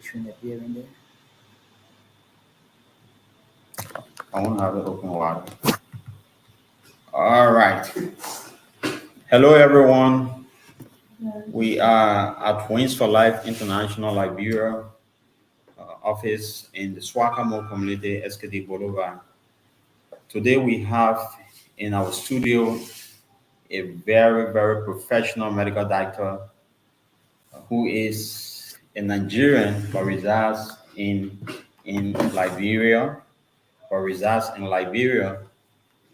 shouldn't appear in there. I won't have it open wide. All right. Hello, everyone. We are at Wings for Life International Liberia office in the Swakamo community, SKD Boulevard. Today we have in our studio a very, very professional medical doctor who is a Nigerian but resides in Liberia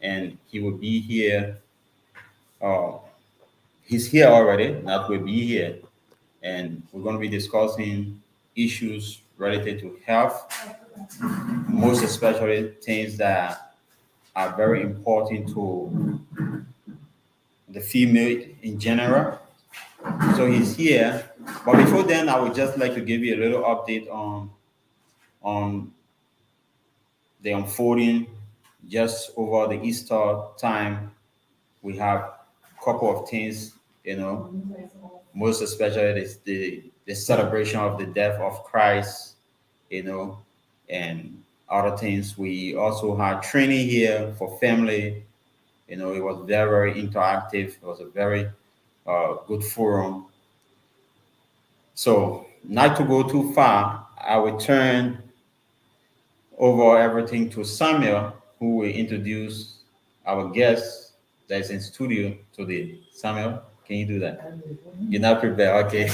and he will be here. Uh, he's here already, not will be here, and we're going to be discussing issues related to health, most especially things that are very important to the female in general. So he's here. But before then, I would just like to give you a little update on the unfolding just over the Easter time. We have a couple of things, most especially the celebration of the death of Christ, and other things. We also had training here for family. It was very, very interactive. It was a very good forum. So, not to go too far, I will turn over everything to Samuel, who will introduce our guest that is in studio today. Samuel, can you do that? You're not prepared, okay?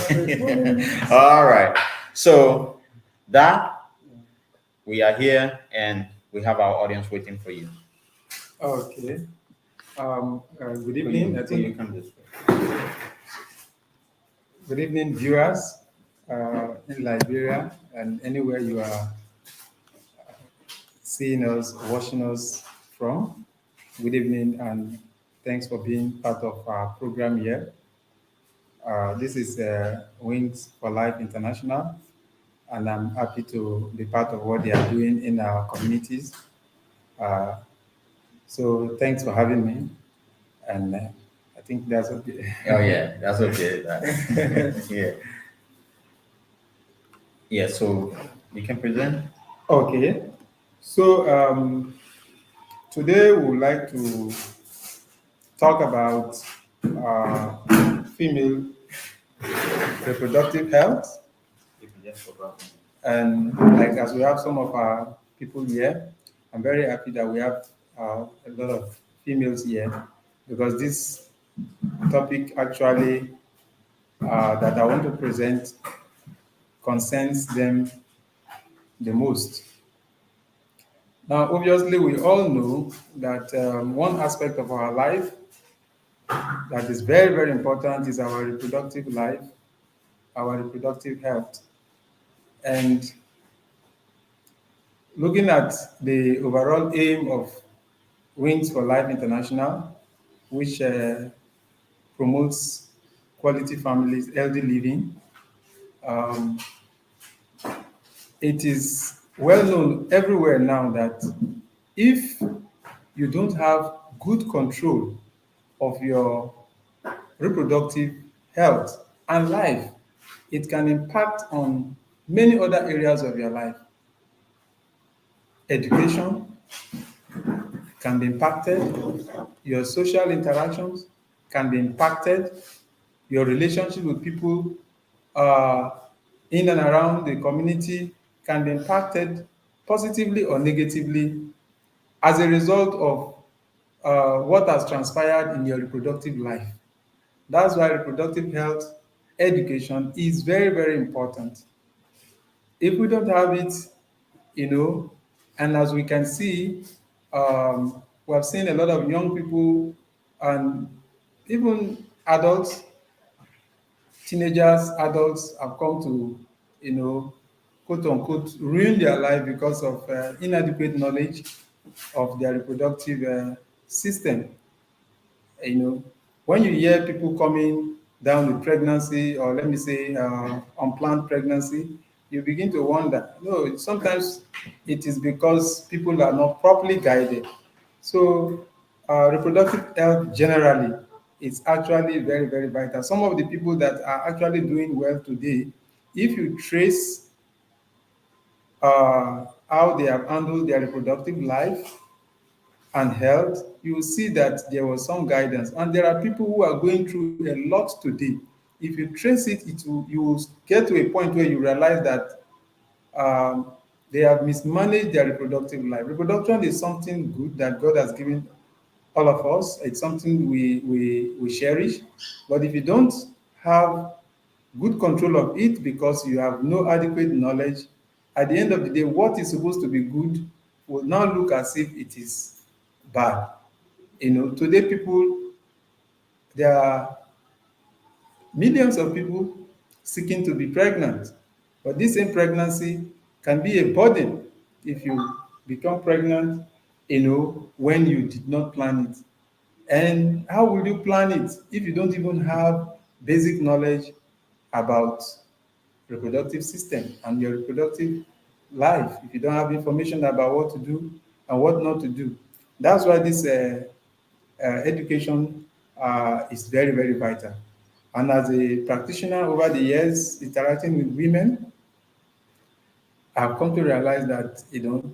All right. So that we are here and we have our audience waiting for you. Okay. Good evening. You come this way. Good evening, viewers in Liberia and anywhere you are seeing us, watching us from. Good evening, and thanks for being part of our program here. This is Wings for Life International, and I'm happy to be part of what they are doing in our communities. So thanks for having me, and I think that's okay. Oh yeah, that's okay. Yeah. Yeah. So you can present. Okay. So today we would like to talk about female reproductive health. And like as we have some of our people here, I'm very happy that we have a lot of females here because this topic actually that I want to present concerns them the most. Now, obviously, we all know that one aspect of our life that is very, very important is our reproductive life, our reproductive health. And looking at the overall aim of Wings for Life International, which promotes quality families, healthy living, um, it is well known everywhere now that if you don't have good control of your reproductive health and life, it can impact on many other areas of your life. Education can be impacted, your social interactions can be impacted, your relationship with people in and around the community can be impacted positively or negatively as a result of what has transpired in your reproductive life. That's why reproductive health education is very, very important. If we don't have it, and as we can see, we have seen a lot of young people and even adults, teenagers, adults have come to, quote unquote, ruin their life because of inadequate knowledge of their reproductive system. When you hear people coming down with pregnancy, or let me say unplanned pregnancy, you begin to wonder. No, sometimes it is because people are not properly guided. So reproductive health generally is actually very, very vital. Some of the people that are actually doing well today, if you trace how they have handled their reproductive life and health, you will see that there was some guidance. And there are people who are going through a lot today. If you trace it, you will get to a point where you realize that um, they have mismanaged their reproductive life. Reproduction is something good that God has given all of us. It's something we cherish. But if you don't have good control of it because you have no adequate knowledge, at the end of the day, what is supposed to be good will now look as if it is bad. Today there are millions of people seeking to be pregnant, but this same pregnancy can be a burden if you become pregnant, when you did not plan it. And how will you plan it if you don't even have basic knowledge about reproductive system and your reproductive life, if you don't have information about what to do and what not to do? That's why this education is very, very vital. And as a practitioner over the years interacting with women, I've come to realize that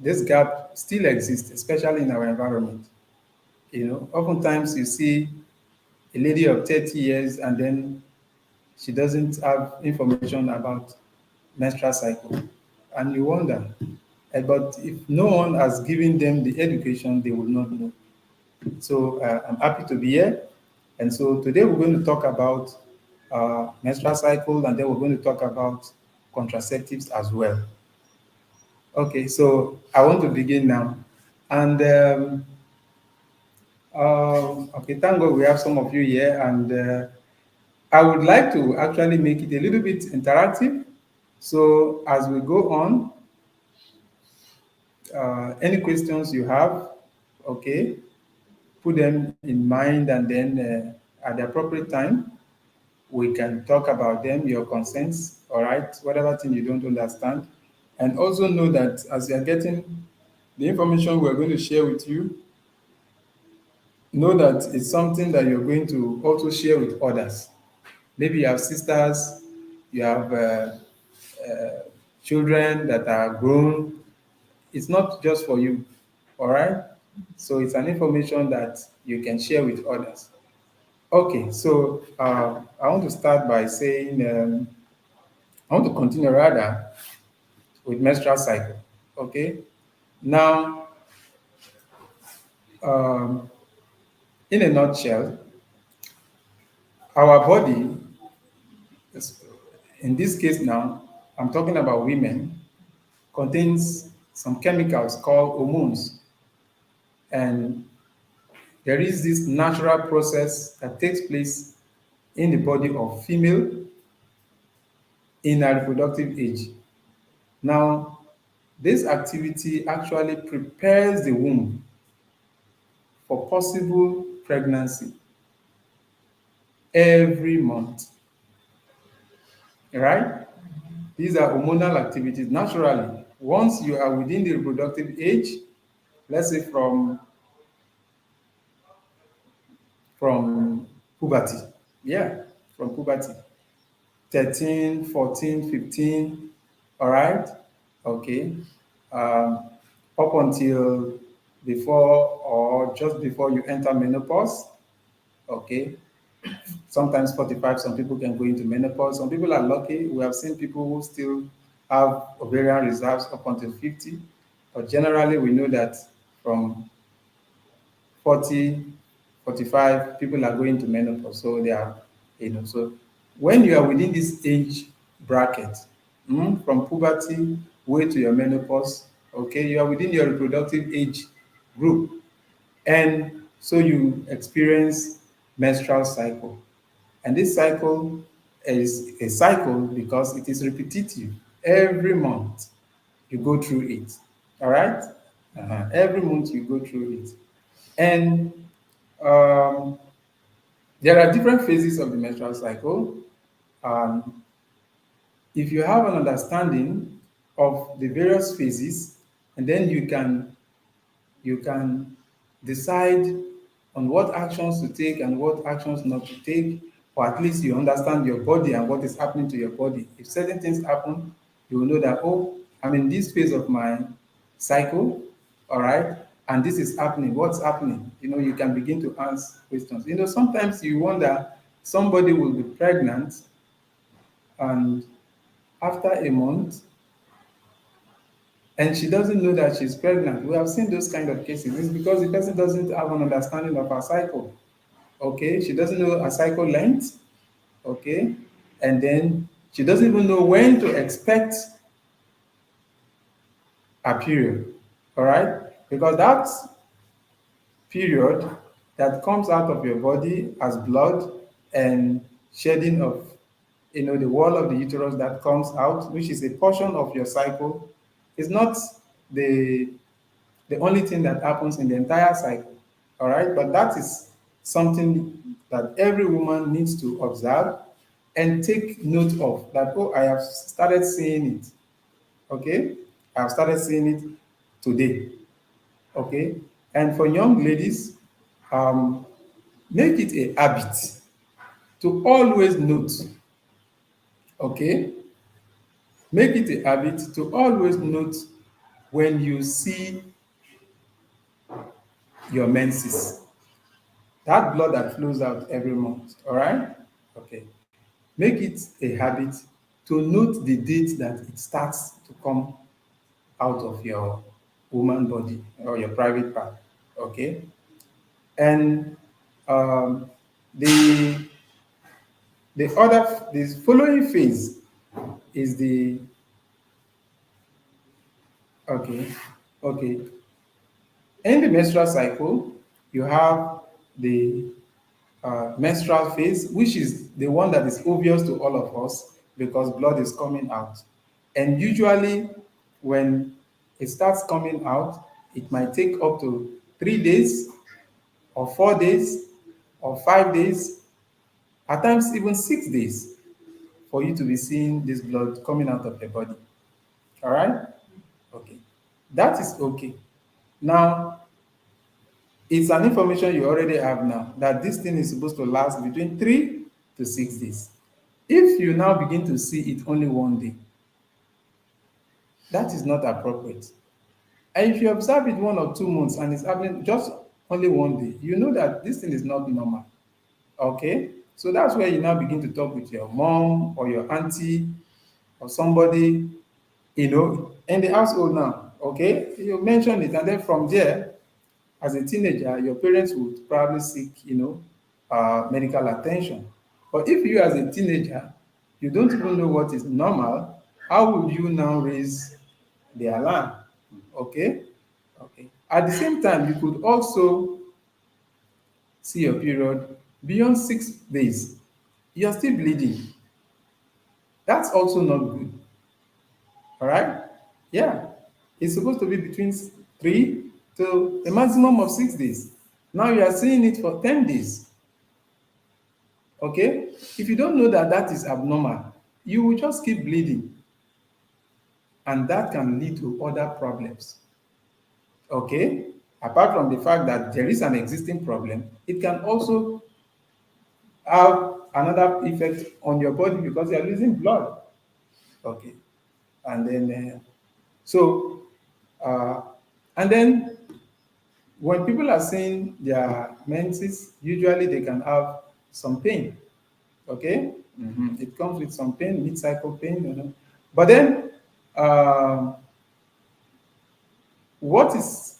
this gap still exists, especially in our environment. Oftentimes you see a lady of 30 years and then she doesn't have information about menstrual cycle, and you wonder. But if no one has given them the education, they will not know. So I'm happy to be here. And so today we're going to talk about menstrual cycle, and then we're going to talk about contraceptives as well. Okay, so I want to begin now. And okay, thank God we have some of you here, and I would like to actually make it a little bit interactive. So as we go on, any questions you have, okay, put them in mind, and then at the appropriate time, we can talk about them, your concerns, all right, whatever thing you don't understand. And also know that as you're getting the information we're going to share with you, know that it's something that you're going to also share with others. Maybe you have sisters, you have children that are grown. It's not just for you, all right? So it's an information that you can share with others. Okay, so I want to start by saying, I want to continue rather with menstrual cycle. Okay, now um, in a nutshell, our body, in this case now, I'm talking about women, contains some chemicals called hormones, and there is this natural process that takes place in the body of female in a reproductive age. Now, this activity actually prepares the womb for possible pregnancy every month, right? These are hormonal activities naturally. Once you are within the reproductive age, let's say from puberty, yeah, from puberty, 13, 14, 15, all right, okay, um, up until before or just before you enter menopause, okay. Sometimes 45, some people can go into menopause. Some people are lucky. We have seen people who still have ovarian reserves up until 50. But generally, we know that from 40, 45, people are going to menopause. So they are, so when you are within this age bracket, from puberty way to your menopause, okay, you are within your reproductive age group. And so you experience menstrual cycle. And this cycle is a cycle because it is repetitive. Every month you go through it. All right? Every month you go through it. And um, there are different phases of the menstrual cycle. Um, if you have an understanding of the various phases, and then you can decide on what actions to take and what actions not to take, or at least you understand your body and what is happening to your body. If certain things happen, you will know that, oh, I'm in this phase of my cycle, all right, and this is happening. What's happening? You can begin to ask questions. Sometimes you wonder, somebody will be pregnant, and after a month, and she doesn't know that she's pregnant. We have seen those kind of cases. It's because the person doesn't have an understanding of her cycle. Okay, she doesn't know her cycle length. Okay, and then she doesn't even know when to expect a period. All right, because that period that comes out of your body as blood and shedding of the wall of the uterus that comes out, which is a portion of your cycle, is not the the only thing that happens in the entire cycle. All right, but that is something that every woman needs to observe and take note of, that, oh, I have started seeing it. Okay, I have started seeing it today. Okay, and for young ladies, um, make it a habit to always note. Okay, make it a habit to always note when you see your menses, that blood that flows out every month. All right, okay, make it a habit to note the date that it starts to come out of your woman body or your private part. Okay, and um, the the following phase is the okay okay in the menstrual cycle. You have the menstrual phase, which is the one that is obvious to all of us because blood is coming out. And usually, when it starts coming out, it might take up to 3 days, or 4 days, or 5 days, at times even 6 days, for you to be seeing this blood coming out of your body. All right? Okay. That is okay. Now, it's an information you already have now, that this thing is supposed to last between 3 to 6 days. If you now begin to see it only one day, that is not appropriate. And if you observe it 1 or 2 months and it's happening just only one day, you know that this thing is not normal. Okay? So that's where you now begin to talk with your mom or your auntie or somebody, in the household now. Okay? You mention it, and then from there, as a teenager, your parents would probably seek, medical attention. But if you, as a teenager, you don't even know what is normal, how would you now raise the alarm? Okay? Okay. At the same time, you could also see your period beyond 6 days. You're still bleeding. That's also not good. All right? Yeah. It's supposed to be between 3 to a maximum of 6 days. Now you are seeing it for 10 days. Okay? If you don't know that that is abnormal, you will just keep bleeding. And that can lead to other problems. Okay? Apart from the fact that there is an existing problem, it can also have another effect on your body because you are losing blood. Okay? And then, so, uh, and then when people are seeing their menses, usually they can have some pain. Okay? It comes with some pain, mid-cycle pain. But then, what is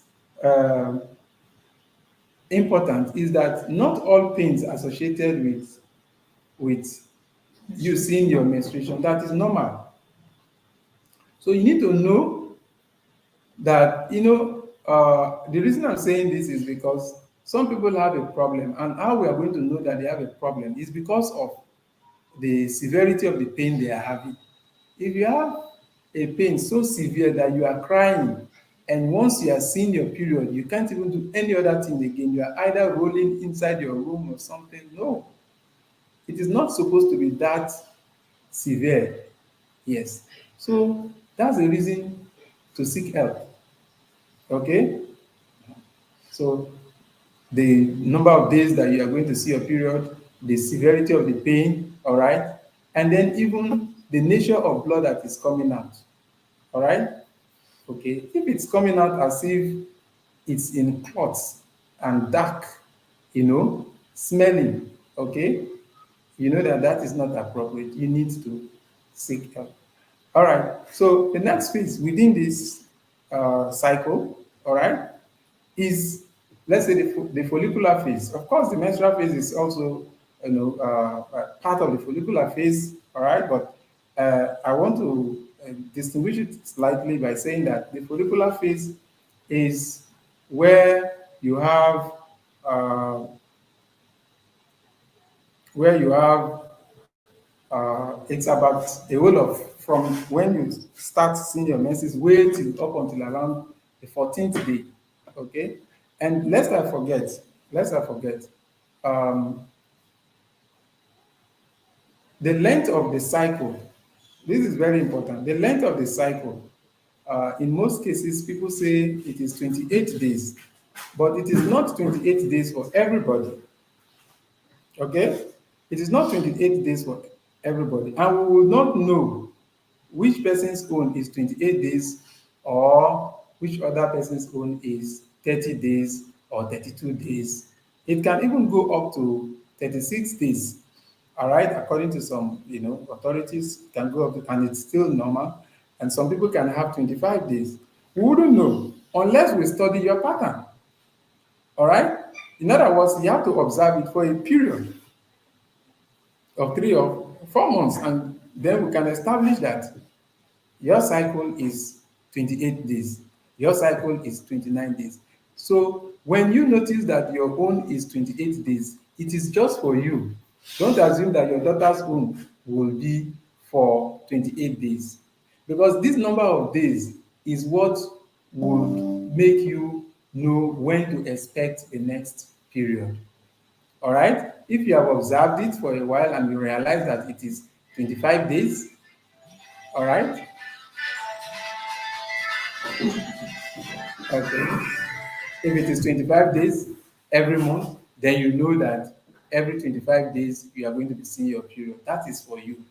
important is that not all pains associated with you seeing your menstruation, that is normal. So you need to know that, the reason I'm saying this is because some people have a problem, and how we are going to know that they have a problem is because of the severity of the pain they are having. If you have a pain so severe that you are crying, and once you are seeing your period, you can't even do any other thing again, you are either rolling inside your room or something. No, it is not supposed to be that severe. Yes. So that's the reason to seek help. Okay? So the number of days that you are going to see your period, the severity of the pain, all right? And then even the nature of blood that is coming out. All right? Okay. If it's coming out as if it's in clots and dark, smelling, okay, you know that that is not appropriate. You need to seek help. All right. So the next phase within this cycle, all right, is, let's say, the follicular phase. Of course, the menstrual phase is also, part of the follicular phase. All right, but I want to distinguish it slightly by saying that the follicular phase is where you have uh, where you have it's about a whole of from when you start seeing your menses way till up until around the 14th day. Okay, and lest I forget, um, the length of the cycle. This is very important. The length of the cycle. In most cases, people say it is 28 days, but it is not 28 days for everybody. Okay, it is not 28 days for everybody, and we will not know which person's own is 28 days or which other person's own is 30 days or 32 days. It can even go up to 36 days. All right, according to some, authorities, it can go up to, and it's still normal. And some people can have 25 days. We wouldn't know unless we study your pattern. All right. In other words, you have to observe it for a period of 3 or 4 months, and then we can establish that your cycle is 28 days. Your cycle is 29 days. So when you notice that your own is 28 days, it is just for you. Don't assume that your daughter's own will be for 28 days. Because this number of days is what would make you know when to expect the next period. All right? If you have observed it for a while and you realize that it is 25 days, all right? Okay. If it is 25 days every month, then you know that every 25 days you are going to be seeing your period. That is for you.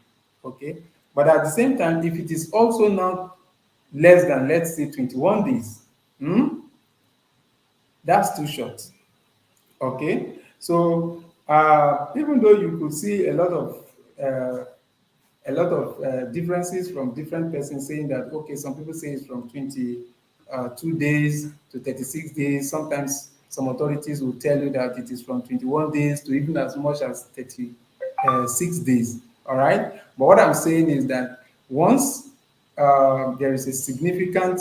Okay. But at the same time, if it is also now less than, let's say, 21 days, that's too short. Okay. So even though you could see uh, differences from different persons saying that, okay, some people say it's from 22 days to 36 days. Sometimes some authorities will tell you that it is from 21 days to even as much as 36 days. All right. But what I'm saying is that once there is a significant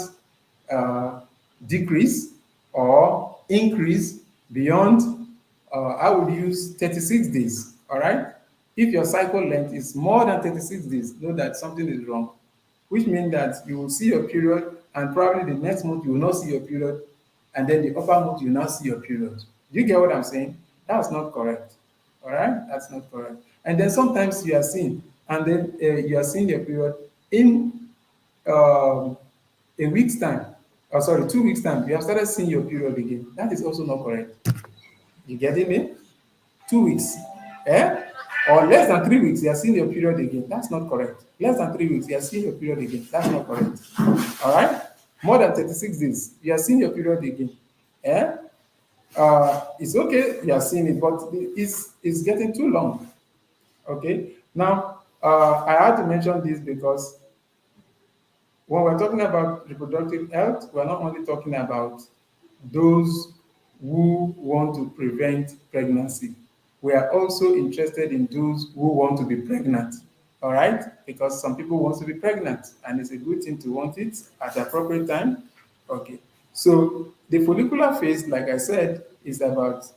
uh, decrease or increase beyond, I would use 36 days. All right. If your cycle length is more than 36 days, know that something is wrong, which means that you will see your period, and probably the next month you will not see your period, and then the upper month you will not see your period. Do you get what I'm saying? That's not correct. All right? That's not correct. And then sometimes you are seeing, and then you are seeing your period in um, a week's time. Oh, sorry, 2 weeks' time. You have started seeing your period again. That is also not correct. You getting me? 2 weeks, eh? Or less than 3 weeks, you are seeing your period again. That's not correct. Less than 3 weeks, you are seeing your period again. That's not correct. All right? More than 36 days, you are seeing your period again. Eh? It's okay, you are seeing it, but it's getting too long. Okay? Now, I had to mention this because when we're talking about reproductive health, we're not only talking about those who want to prevent pregnancy. We are also interested in those who want to be pregnant, all right? Because some people want to be pregnant, and it's a good thing to want it at the appropriate time. Okay, so the follicular phase, like I said, is about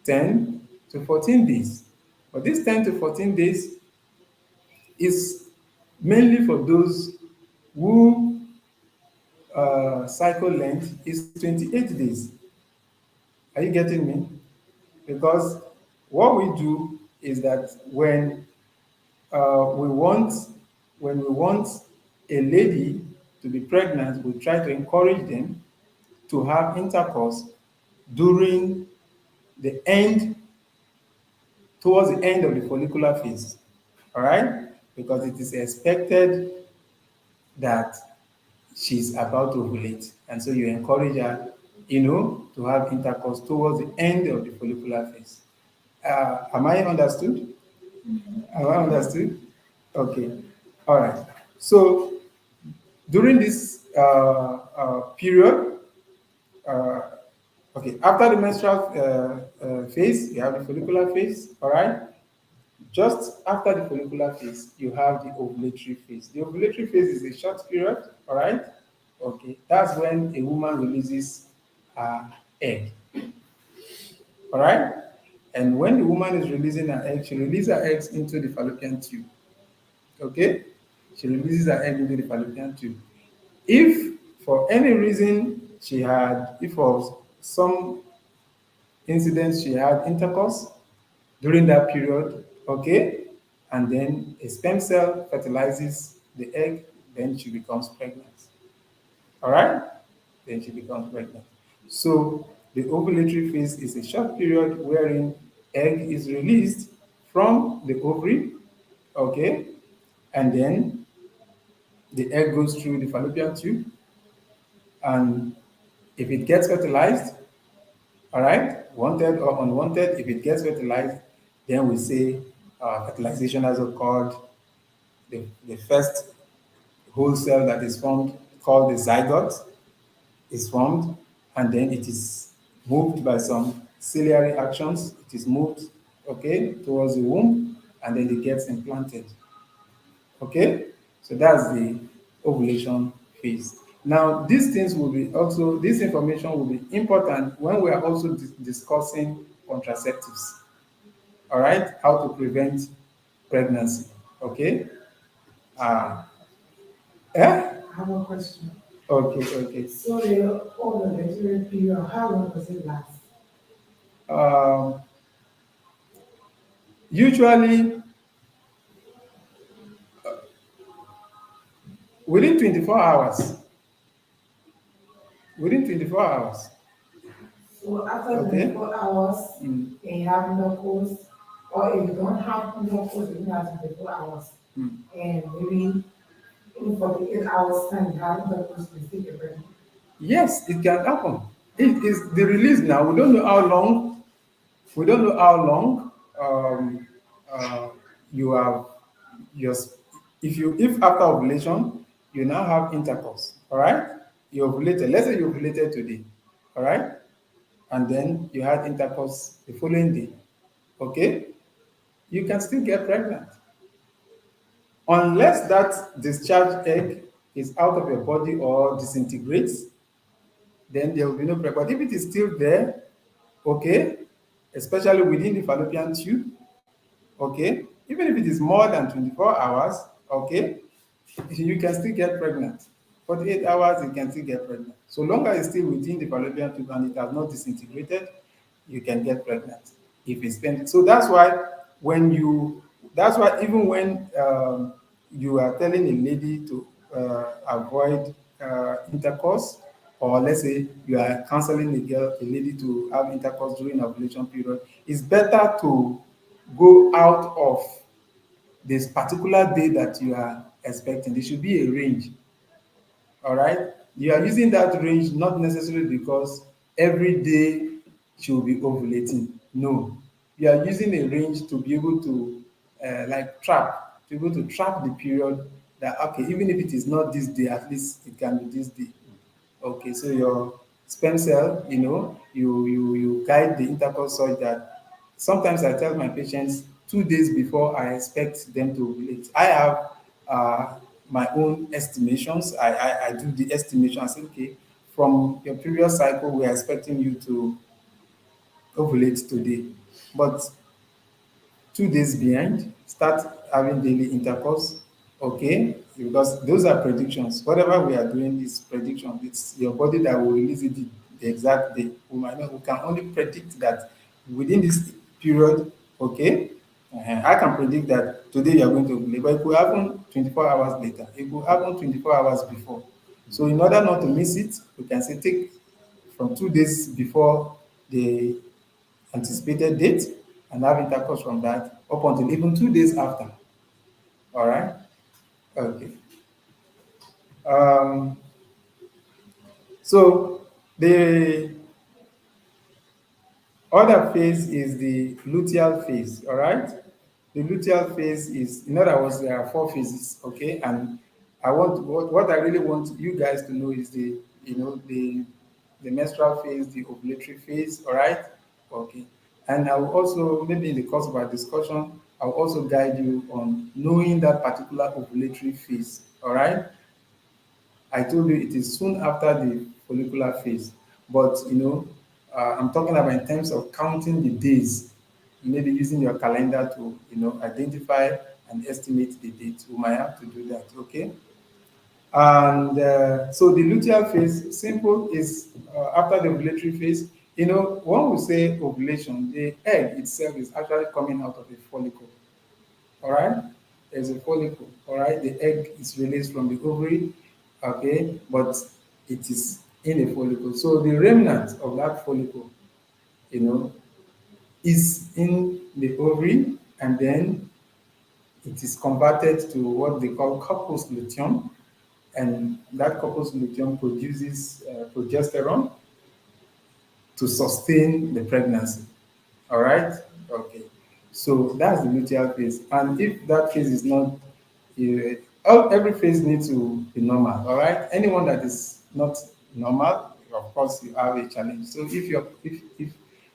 10 to 14 days. But this 10 to 14 days is mainly for those who cycle length is 28 days. Are you getting me? Because what we do is that uh, we want when we want a lady to be pregnant, we try to encourage them to have intercourse during the end, towards the end of the follicular phase. All right? Because it is expected that she's about to ovulate. And so you encourage her, to have intercourse towards the end of the follicular phase. Am I understood? Am I understood? Okay. All right. So during this period, uh, okay, after the menstrual phase, you have the follicular phase. All right. Just after the follicular phase, you have the ovulatory phase. The ovulatory phase is a short period. All right. Okay. That's when a woman releases her egg. All right. And when the woman is releasing her egg, she releases her eggs into the fallopian tube. Okay? She releases her egg into the fallopian tube. If for any reason if for some incidents she had intercourse during that period, okay, and then a sperm cell fertilizes the egg, then she becomes pregnant. All right? Then she becomes pregnant. So the ovulatory phase is a short period wherein egg is released from the ovary, okay, and then the egg goes through the fallopian tube, and if it gets fertilized, all right, wanted or unwanted, if it gets fertilized, then we say fertilization has occurred. The first whole cell that is formed, called the zygote, is formed, and then it is moved by some ciliary actions. It is moved, okay, towards the womb, and then it gets implanted. Okay, so that's the ovulation phase. Now, these things will be also, this information will be important when we are also discussing contraceptives. All right, how to prevent pregnancy. Okay. Uh, eh? I have a question. Okay, okay. So the ovulatory period, how long does it last? Um, Usually within 24 hours. Within 24 hours. So after Okay. 24 hours, Mm. and you have intercourse, or if you don't have intercourse within that 24 hours, Mm. and maybe in 48 hours time, you have intercourse, you still get pregnant. Yes, it can happen. It is the release now. We don't know how long. We don't know how long uh, you have your. If after ovulation you now have intercourse, all right? You ovulated. Let's say you ovulated today, all right? And then you had intercourse the following day, okay? You can still get pregnant unless that discharged egg is out of your body or disintegrates. Then there will be no pregnancy. But if it is still there, okay, especially within the fallopian tube, okay, even if it is more than 24 hours, okay, you can still get pregnant. 48 hours, you can still get pregnant. So long as it's still within the fallopian tube and it has not disintegrated, you can get pregnant if it's been. So that's why even when you are telling a lady to avoid intercourse, or let's say you are counseling a lady to have intercourse during ovulation period, it's better to go out of this particular day that you are expecting. There should be a range. All right. You are using that range not necessarily because every day she will be ovulating. No, you are using a range to be able to to be able to trap the period, that okay, even if it is not this day, at least it can be this day. Okay, so your sperm cell, you guide the intercourse such that sometimes I tell my patients 2 days before I expect them to ovulate. I have my own estimations. I do the estimation. I say, okay, from your previous cycle, we are expecting you to ovulate today. But 2 days behind, start having daily intercourse, okay? Because those are predictions. Whatever we are doing is prediction. It's your body that will release it the exact day. We can only predict that within this period, okay? I can predict that today you are going to ovulate, but it could happen 24 hours later. It could happen 24 hours before. So in order not to miss it, we can say take from 2 days before the anticipated date and have intercourse from that up until even 2 days after. All right? Okay. Um, So the other phase is the luteal phase, all right? The luteal phase is, in other words, there are four phases, okay? And I want, what I really want you guys to know is the menstrual phase, the ovulatory phase, all right? Okay. And I will also, maybe in the course of our discussion, I'll also guide you on knowing that particular ovulatory phase, all right? I told you it is soon after the follicular phase, but I'm talking about in terms of counting the days, maybe using your calendar to identify and estimate the date. We might have to do that, okay? And so the luteal phase, simple, is after the ovulatory phase. When we say ovulation, the egg itself is actually coming out of a follicle. All right, there's a follicle. All right, the egg is released from the ovary, okay, but it is in a follicle. So the remnant of that follicle, you know, is in the ovary, and then it is converted to what they call corpus luteum, and that corpus luteum produces progesterone to sustain the pregnancy. All right? Okay. So that's the luteal phase. And if that phase is not, every phase needs to be normal. All right? Anyone that is not normal, of course, you have a challenge. So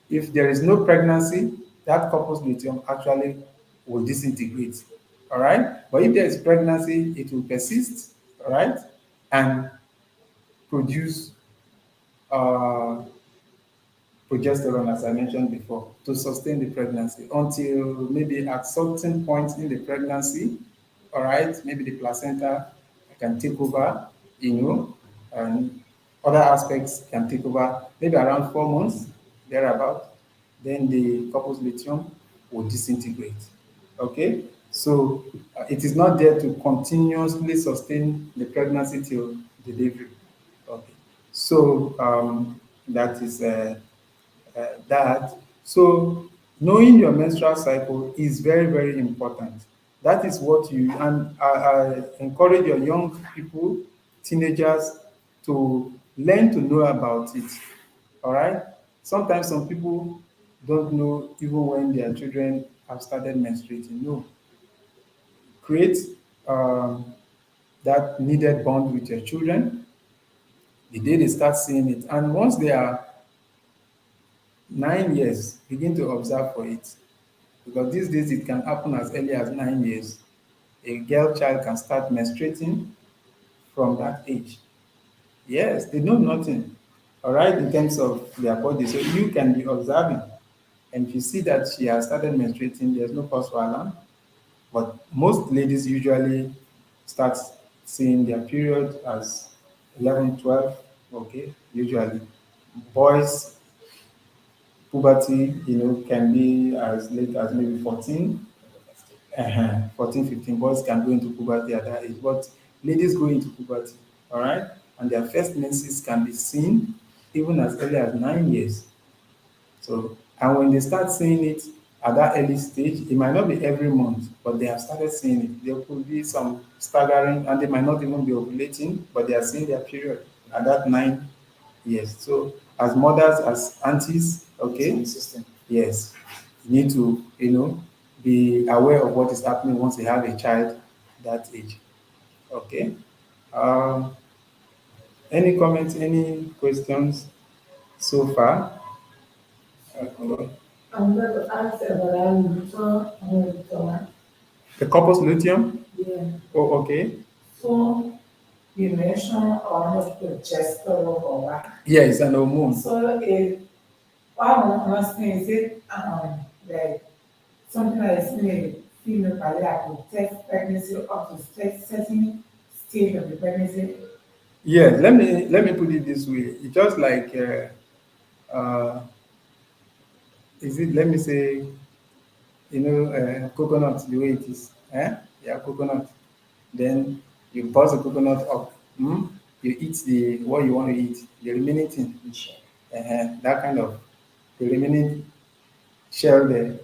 if there is no pregnancy, that corpus luteum actually will disintegrate. All right? But if there is pregnancy, it will persist. All right? And produce uh, progesterone, as I mentioned before, to sustain the pregnancy until maybe at certain point in the pregnancy, all right, maybe the placenta can take over, and other aspects can take over, maybe around 4 months, thereabout, then the corpus luteum will disintegrate. Okay, so it is not there to continuously sustain the pregnancy till delivery. Okay, so that is that. So knowing your menstrual cycle is very, very important. That is what and I encourage your young people, teenagers, to learn to know about it. All right? Sometimes some people don't know even when their children have started menstruating. No. Create um, that needed bond with your children the day they start seeing it. And once they are 9 years, begin to observe for it. Because these days it can happen as early as 9 years. A girl child can start menstruating from that age. Yes, they know nothing, all right, in terms of their body. So you can be observing. And if you see that she has started menstruating, there's no cause for alarm. But most ladies usually start seeing their period as 11, 12, okay, usually. Boys, puberty, can be as late as maybe 14. 14, 15 boys can go into puberty at that age, but ladies go into puberty, all right? And their first menses can be seen even as early as 9 years. So, and when they start seeing it at that early stage, it might not be every month, but they have started seeing it. There could be some staggering, and they might not even be ovulating, but they are seeing their period at that 9 years. So, as mothers, as aunties, okay, yes, you need to, be aware of what is happening once they have a child that age. Okay. Um, any comments, any questions so far? Okay. I'm going to ask about Luton. The corpus luteum? Yeah. Oh, okay. So you mentioned almost progesterone or what? Yeah, it's an hormone. So what I'm asking is it like something that is in a female body that will test pregnancy up to certain stage of the pregnancy? Yeah, let me put it this way. It's just like is it, let me say, coconut, the way it is. Yeah, coconut. Then you bust the coconut up. You eat the what you want to eat, the remaining thing. That kind of the remaining shell there.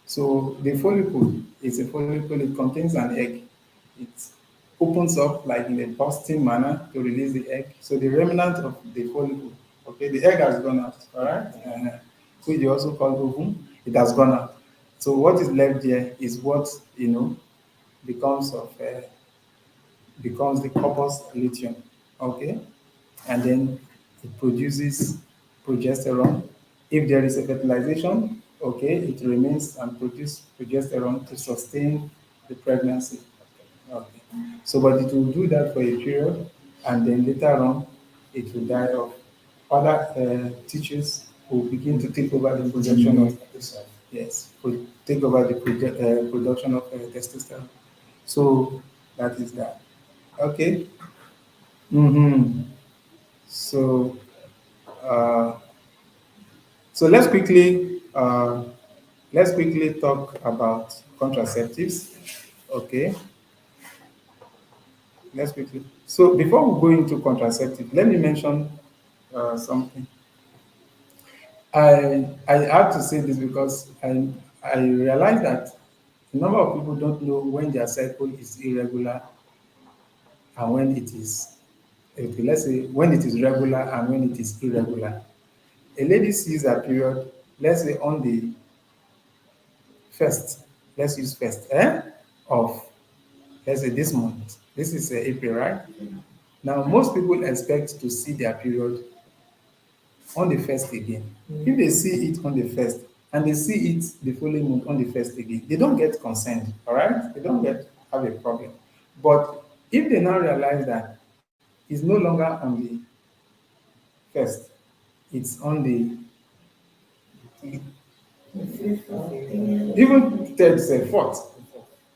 So the follicle is a follicle. It contains an egg. It's opens up like in a bursting manner to release the egg. So the remnant of the follicle, okay, the egg has gone out, all right? Which you also call ovum, it has gone out. So what is left there is what, becomes of becomes the corpus luteum, okay? And then it produces progesterone. If there is a fertilization, okay, it remains and produces progesterone to sustain the pregnancy. Okay. So, but it will do that for a period, and then later on, it will die off. Other tissues will begin to take over the production of yes, will take over the production of testosterone. So that is that. Okay. Mm-hmm. So, uh, so let's quickly talk about contraceptives. Okay, let's quickly. So before we go into contraceptive, let me mention something. I have to say this because I realize that a number of people don't know when their cycle is irregular and when it is. Okay, let's say when it is regular and when it is irregular. A lady sees her period, let's say on the first, let's use first, of, let's say this month. This is April, right? Now, most people expect to see their period on the first again. If they see it on the first and they see it the following month on the first again, they don't get concerned, all right? They don't get have a problem. But if they now realize that it's no longer on the first, it's on the even third, say fourth,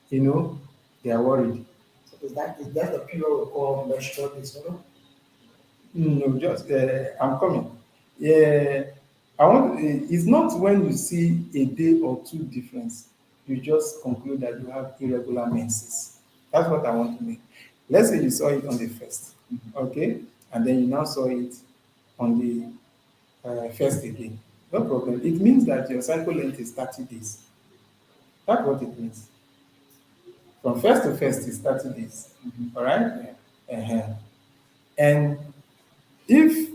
they are worried. So is that the period we call menstrual disorder? No, just I'm coming. Yeah, I want. It's not when you see a day or two difference, you just conclude that you have irregular menses. That's what I want to make. Let's say you saw it on the first, okay, and then you now saw it on the first again. No problem. It means that your cycle length is 30 days. That's what it means. From first to first is 30 days. All right? Uh-huh. And if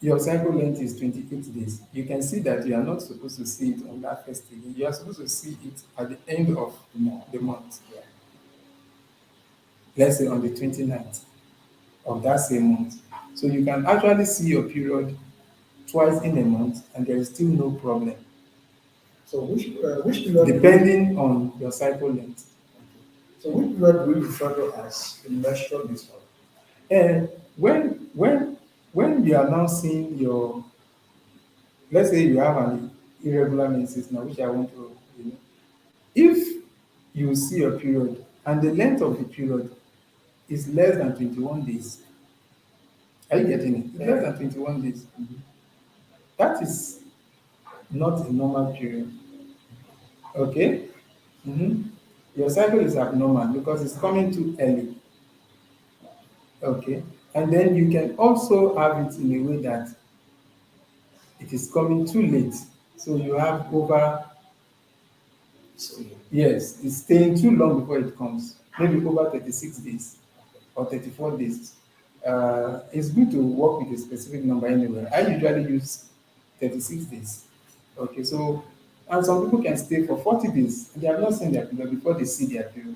your cycle length is 28 days, you can see that you are not supposed to see it on that first day. You are supposed to see it at the end of the month. Let's say on the 29th of that same month. So you can actually see your period twice in a month and there is still no problem. So which period? Depending on your cycle length. So which period do we refer to as the menstrual disorder? And when you are now seeing your, let's say you have an irregular menses now, which I want to, if you see your period and the length of the period is less than 21 days, are you getting it? It's less than 21 days. That is not a normal period. Okay? Your cycle is abnormal because it's coming too early. Okay? And then you can also have it in a way that it is coming too late. So you have over, yes, it's staying too long before it comes. Maybe over 36 days or 34 days. It's good to work with a specific number anyway. I usually use 36 days. Okay, so, and some people can stay for 40 days. They have not seen their period before they see their period.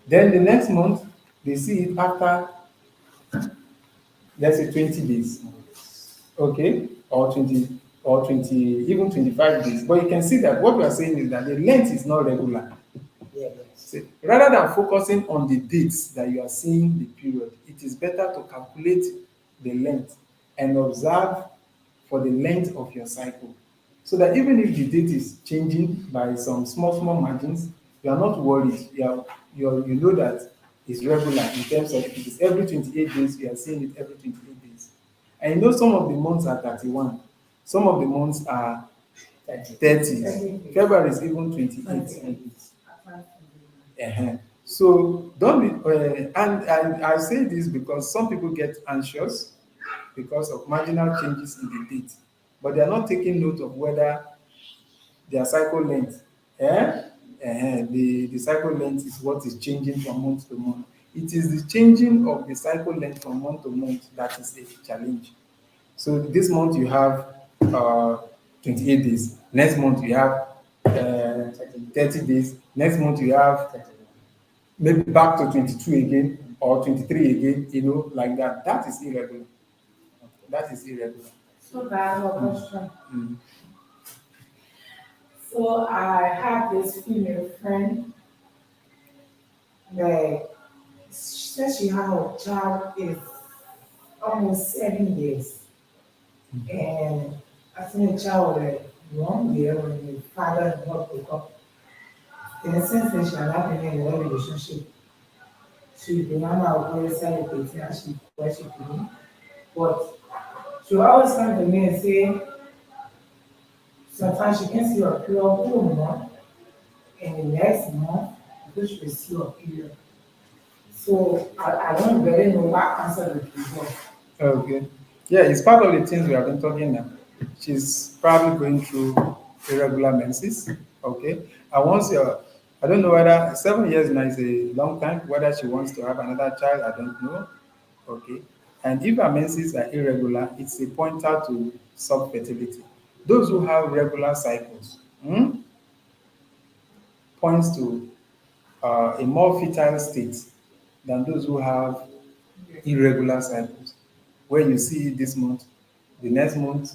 Then the next month, they see it after, let's say 20 days. Okay, or 20, even 25 days. But you can see that what we are saying is that the length is not regular. Yeah. So rather than focusing on the dates that you are seeing the period, it is better to calculate the length and observe for the length of your cycle. So that even if the date is changing by some small margins, you are not worried. You know that it's regular in terms of if it is every 28 days, you are seeing it every 28 days. And you know some of the months are 31, some of the months are 30. February is even 28. So don't be, and I say this because some people get anxious because of marginal changes in the date, but they are not taking note of whether their cycle length, the cycle length is what is changing from month to month. It is the changing of the cycle length from month to month that is a challenge. So this month you have 28 days. Next month you have 30 days. Next month you have maybe back to 22 again or 23 again, like that. That is irregular. That is irregular. So I have a question. Mm. So I have this female friend that says she had her child is almost 7 years. And I think the child was like 1 year when the father and mother broke up. And since then she had not been in a relationship. She been on our very celebrating and she worship me. But she will always come to me and say sometimes she can see her period 2 months and the next month because she will see her period. So I don't really know what answer to give. Okay. Yeah, it's part of the things we have been talking now. She's probably going through irregular menses. Okay. And once you're, I don't know whether 7 years now is a long time, whether she wants to have another child, I don't know. Okay. And if her menses are irregular, it's a pointer to subfertility. Those who have regular cycles points to a more fertile state than those who have irregular cycles, where you see it this month, the next month,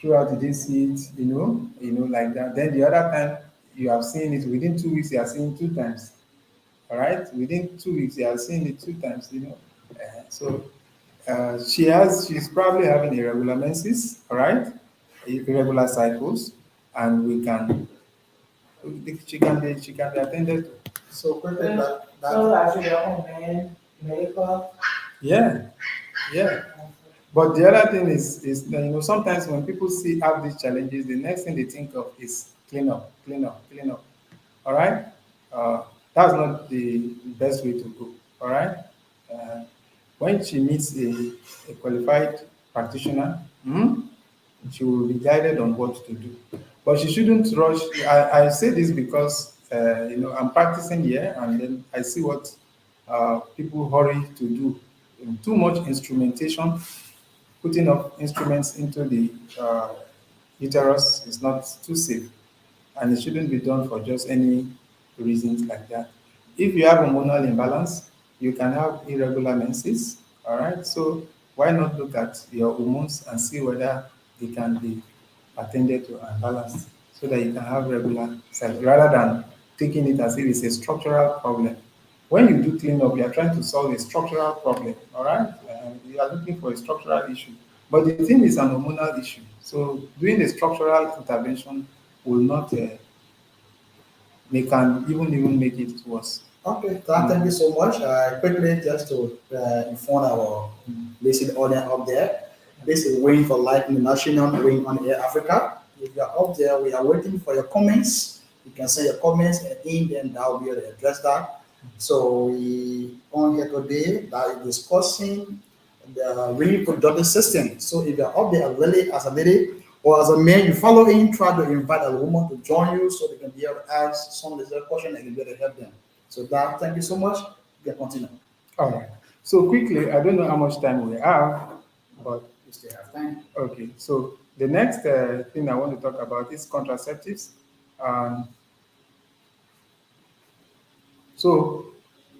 throughout you didn't see it, like that. Then the other time you have seen it within 2 weeks, you are seeing 2 times. All right, within 2 weeks, you are seeing it 2 times. So she's probably having irregular menses, all right, irregular cycles, and she can be attended to. So quickly So I should have man medical. Yeah, yeah. But the other thing is that, sometimes when people have these challenges, the next thing they think of is clean up, clean up, clean up. All right, that's not the best way to go. All right, uh, when she meets a qualified practitioner, she will be guided on what to do. But she shouldn't rush. I say this because I'm practicing here, and then I see what people hurry to do. Too much instrumentation, putting up instruments into the uterus is not too safe, and it shouldn't be done for just any reasons like that. If you have hormonal imbalance, you can have irregular menses. All right, so why not look at your hormones and see whether they can be attended to and balanced so that you can have regular cycle rather than taking it as if it's a structural problem. When you do clean up, you are trying to solve a structural problem. All right, you are looking for a structural issue, but the thing is an hormonal issue. So doing a structural intervention will not they can even make it worse. Okay, thank you so much. Quickly, just to inform our listening audience up there, this is Waiting for Life International, Waiting on Air Africa. If you're up there, we are waiting for your comments. You can send your comments and in, then that will be able to address that. So we on here today that is discussing the reproductive system. So if you're up there really as a lady or as a man, you follow in, try to invite a woman to join you so they can be able to ask some of the questions and be able to help them. So that, thank you so much. You can continue. All right. So quickly, I don't know how much time we have, but You still have time. okay. So the next thing I want to talk about is contraceptives. Um, so,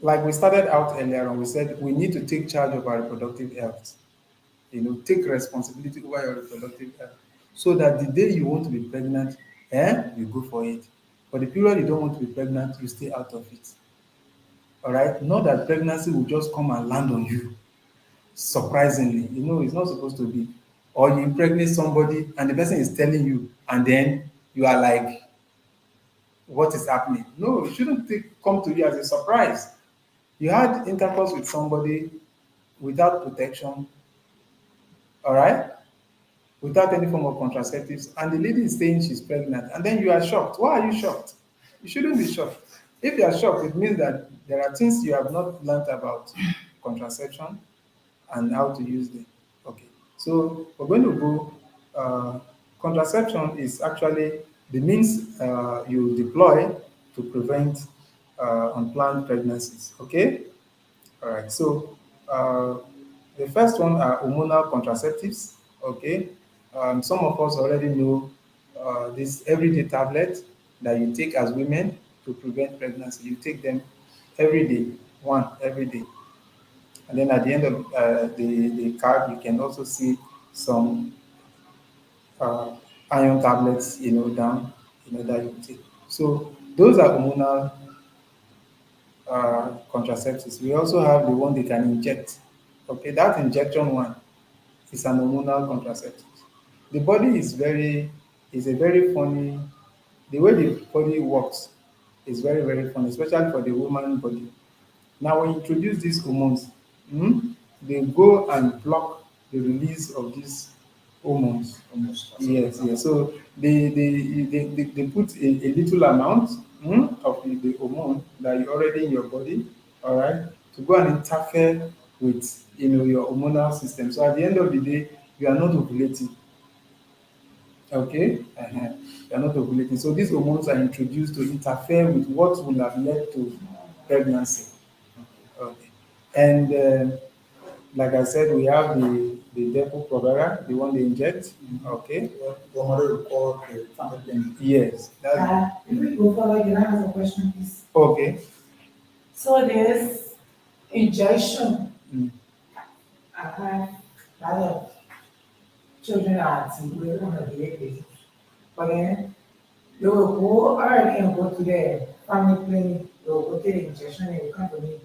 like we started out earlier on, we said we need to take charge of our reproductive health. Take responsibility over your reproductive health, so that the day you want to be pregnant, you go for it. But the period you don't want to be pregnant, you stay out of it. All right. Not that pregnancy will just come and land on you. Surprisingly, it's not supposed to be. Or you impregnate somebody and the person is telling you, and then you are like, what is happening? No, it shouldn't come to you as a surprise. You had intercourse with somebody without protection, all right, without any form of contraceptives, and the lady is saying she's pregnant, and then you are shocked. Why are you shocked? You shouldn't be shocked. If you are shocked, it means that there are things you have not learned about contraception and how to use them. Okay, so we're going to go. Contraception is actually the means you deploy to prevent unplanned pregnancies. Okay, All right. So the first one are hormonal contraceptives. Okay. Some of us already know this everyday tablet that you take as women to prevent pregnancy. You take them every day, one every day. And then at the end of the card, you can also see some uh, iron tablets, down, that you take. So those are hormonal contraceptives. We also have the one they can inject. Okay, that injection one is an hormonal contraceptive. The body is a very funny, the way the body works is very, very funny, especially for the woman body. Now, when you introduce these hormones, they go and block the release of these hormones. Almost. Yes, yes. So they put a little amount of the hormone that you already in your body, all right, to go and interfere with your hormonal system. So at the end of the day, you are not ovulating. Okay, you are not ovulating. So these hormones are introduced to interfere with what will have led to pregnancy. Okay, and like I said, we have the Depo Provera, the one they inject. Okay. What mother will call the family planning. Yes. If we go forward, can I ask a question, please? Okay. So there's injection. Mm. I have a lot of children are with on a daily basis. But then they will go early and go to the family clinic, they will go to the injection and they come to me.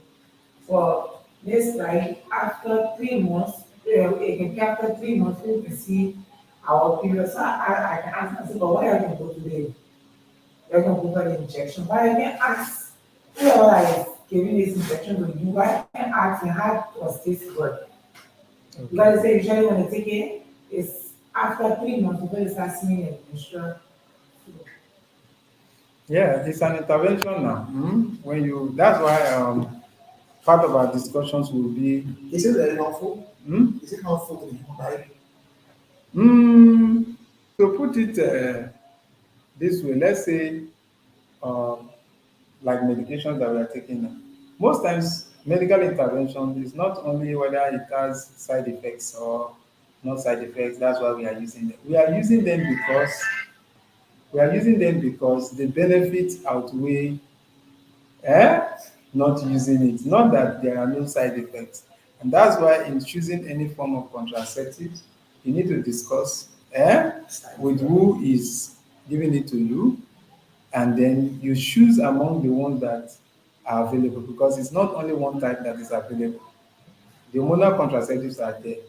For this, like after 3 months, it can be after 3 months, we can see our period. So I can ask myself, but why I can go today? You're going to go for the injection. But I can ask whoever is giving this injection to you, I can ask and how does this work? Because they say usually when they take it, it's after 3 months before they start seeing a menstrual. Yeah, it's an intervention now. When you, that's why part of our discussions will be. Is it very helpful? Hmm? Is it helpful to the human body? To put it this way, let's say, um, like medications that we are taking now. Most times, medical intervention is not only whether it has side effects or not side effects. That's why we are using them. We are using them because the benefits outweigh not using it. Not that there are no side effects. And that's why in choosing any form of contraceptives, you need to discuss with who is giving it to you, and then you choose among the ones that are available, because it's not only one type that is available. The hormonal contraceptives are there.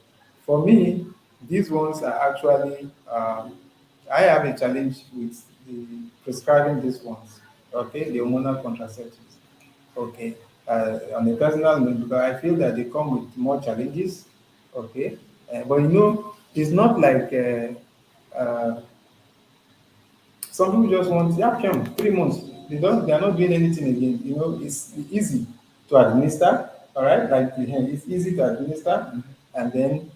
For me, these ones are actually, I have a challenge with prescribing these ones, okay, the hormonal contraceptives. Okay, on a personal note, because I feel that they come with more challenges. Okay, but it's not like some people just want action 3 months. They are not doing anything again. It's easy to administer. All right, like it's easy to administer, and then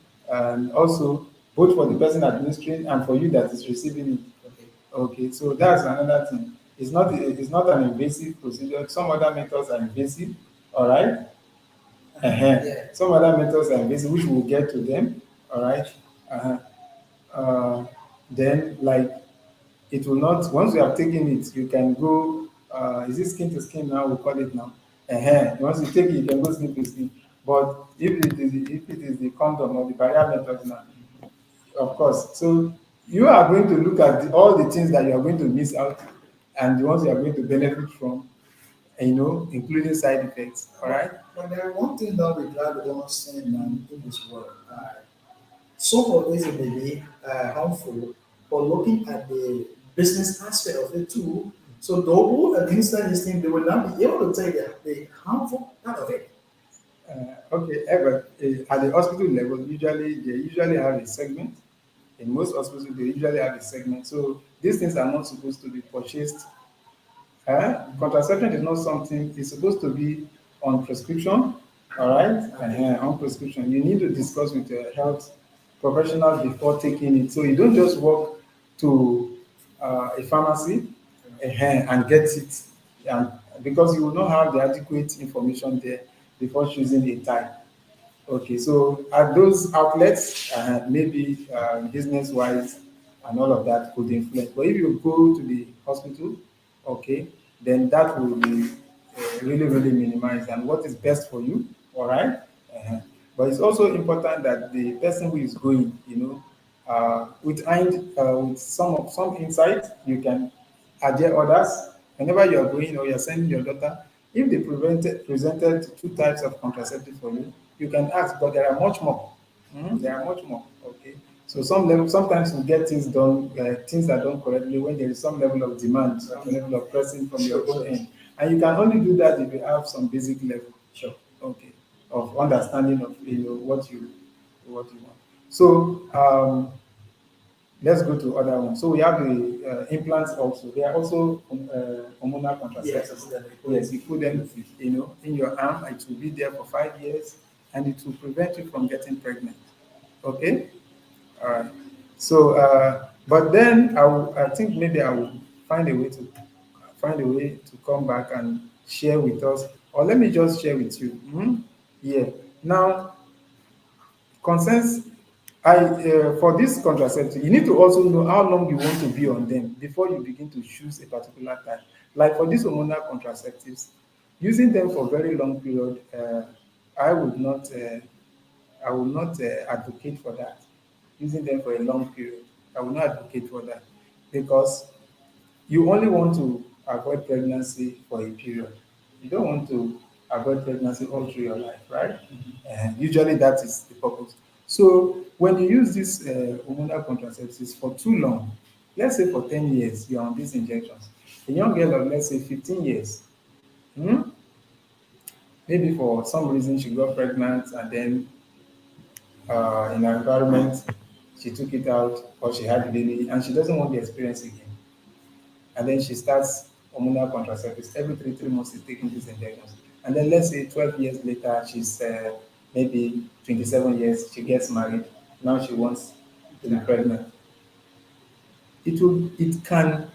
also both for the person administering and for you that is receiving it. Okay. Okay, so that's another thing. It's not an invasive procedure. Some other methods are invasive. All right. Yeah. Some other methods are invasive, which we'll get to them. All right. Uh-huh. Then, like, it will not, once you have taken it, you can go, is it skin to skin now? We call it now. Once you take it, you can go skin to skin. But if it is the condom or the barrier method now, of course. So you are going to look at all the things that you are going to miss out and the ones you are going to benefit from, including side effects. All right. But there is one thing that we glad we don't see in this world. Some of this may be harmful, but looking at the business aspect of it too, so those who administer this thing, they will not be able to take the harmful part of it. Okay, but at the hospital level, they usually have a segment. In most hospitals, they usually have a segment. So these things are not supposed to be purchased. Contraception is not something, it's supposed to be on prescription, all right? On prescription. You need to discuss with your health professional before taking it. So you don't just walk to a pharmacy and get it, and because you will not have the adequate information there. before choosing a type. Okay, so at those outlets, maybe business-wise and all of that could influence. But if you go to the hospital, okay, then that will be really, really minimized. And what is best for you, all right? But it's also important that the person who is going, with some insight, you can adhere others. Whenever you are going or you are sending your daughter, if they presented two types of contraceptive for you, you can ask, but there are much more. There are much more. Okay. So sometimes we get things done, things are done correctly when there is some level of demand, some level of pressing from your own end, and you can only do that if you have some basic level, Sure. okay, of understanding of what you want. So let's go to other ones. So we have the implants also. They are also hormonal contraceptives. Yes, you put them, in your arm. It will be there for 5 years, and it will prevent you from getting pregnant. Okay. All right. So, but then I think maybe I will find a way to come back and share with us, or let me just share with you. Yeah. Now, concerns for this contraceptive, you need to also know how long you want to be on them before you begin to choose a particular type. Like for these hormonal contraceptives, using them for very long period, I would not advocate for that. Using them for a long period, I will not advocate for that because you only want to avoid pregnancy for a period. You don't want to avoid pregnancy all through your life, right? And usually that is the purpose. So when you use these hormonal contraceptives for too long, let's say for 10 years, you're on these injections. A young girl of, let's say, 15 years, hmm, maybe for some reason she got pregnant and then in her environment, she took it out or she had a baby and she doesn't want the experience again. And then she starts hormonal contraceptives. Every three months she's taking these injections. And then let's say 12 years later, she's maybe 27 years, she gets married. Now she wants to be pregnant. It can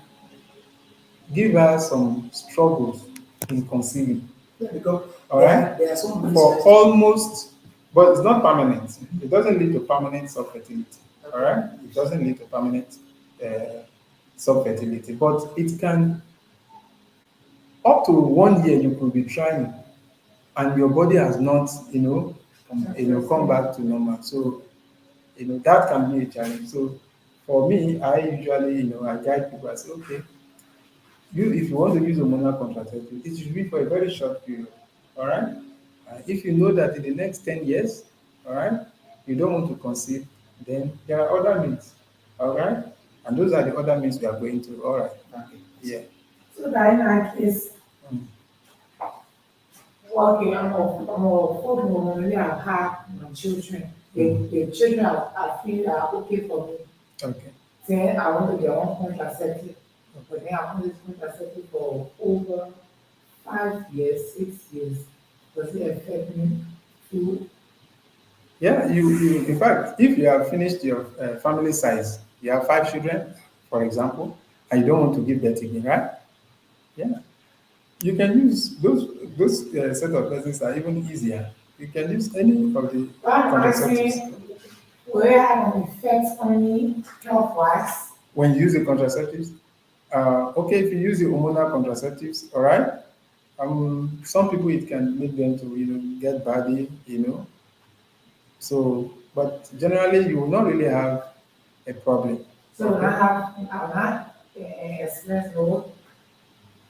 give her some struggles in conceiving. Yeah, because All right? there are some For research. almost, but it's not permanent. It doesn't lead to permanent subfertility. All right? It doesn't lead to permanent uh, subfertility, but it can, up to 1 year, you could be trying, and your body has not, come back to normal. So, that can be a challenge. So, for me, I usually, I guide people. I say, okay, if you want to use hormonal contraceptive, it should be for a very short period. All right. If you know that in the next 10 years, all right, you don't want to conceive, then there are other means. All right. And those are the other means we are going to. All right. Okay. Yeah. So that in that case, Mm. okay, I'm a formerly I've had my children. The children I feel are okay for me. Okay. Then I want to get on contraceptive. But then I want this contraceptive for over 5 years, 6 years. Does it affect me too? Yeah, in fact, if you have finished your family size, you have 5 children, for example, and you don't want to give birth again, right? Yeah, you can use those set of persons are even easier. You can use any of the But I'm contraceptives. asking, will it have an effect on me health-wise? When you use the contraceptives, okay, if you use the hormonal contraceptives, all right. Some people it can make them to get body, So, but generally you will not really have a problem. So when I have experience no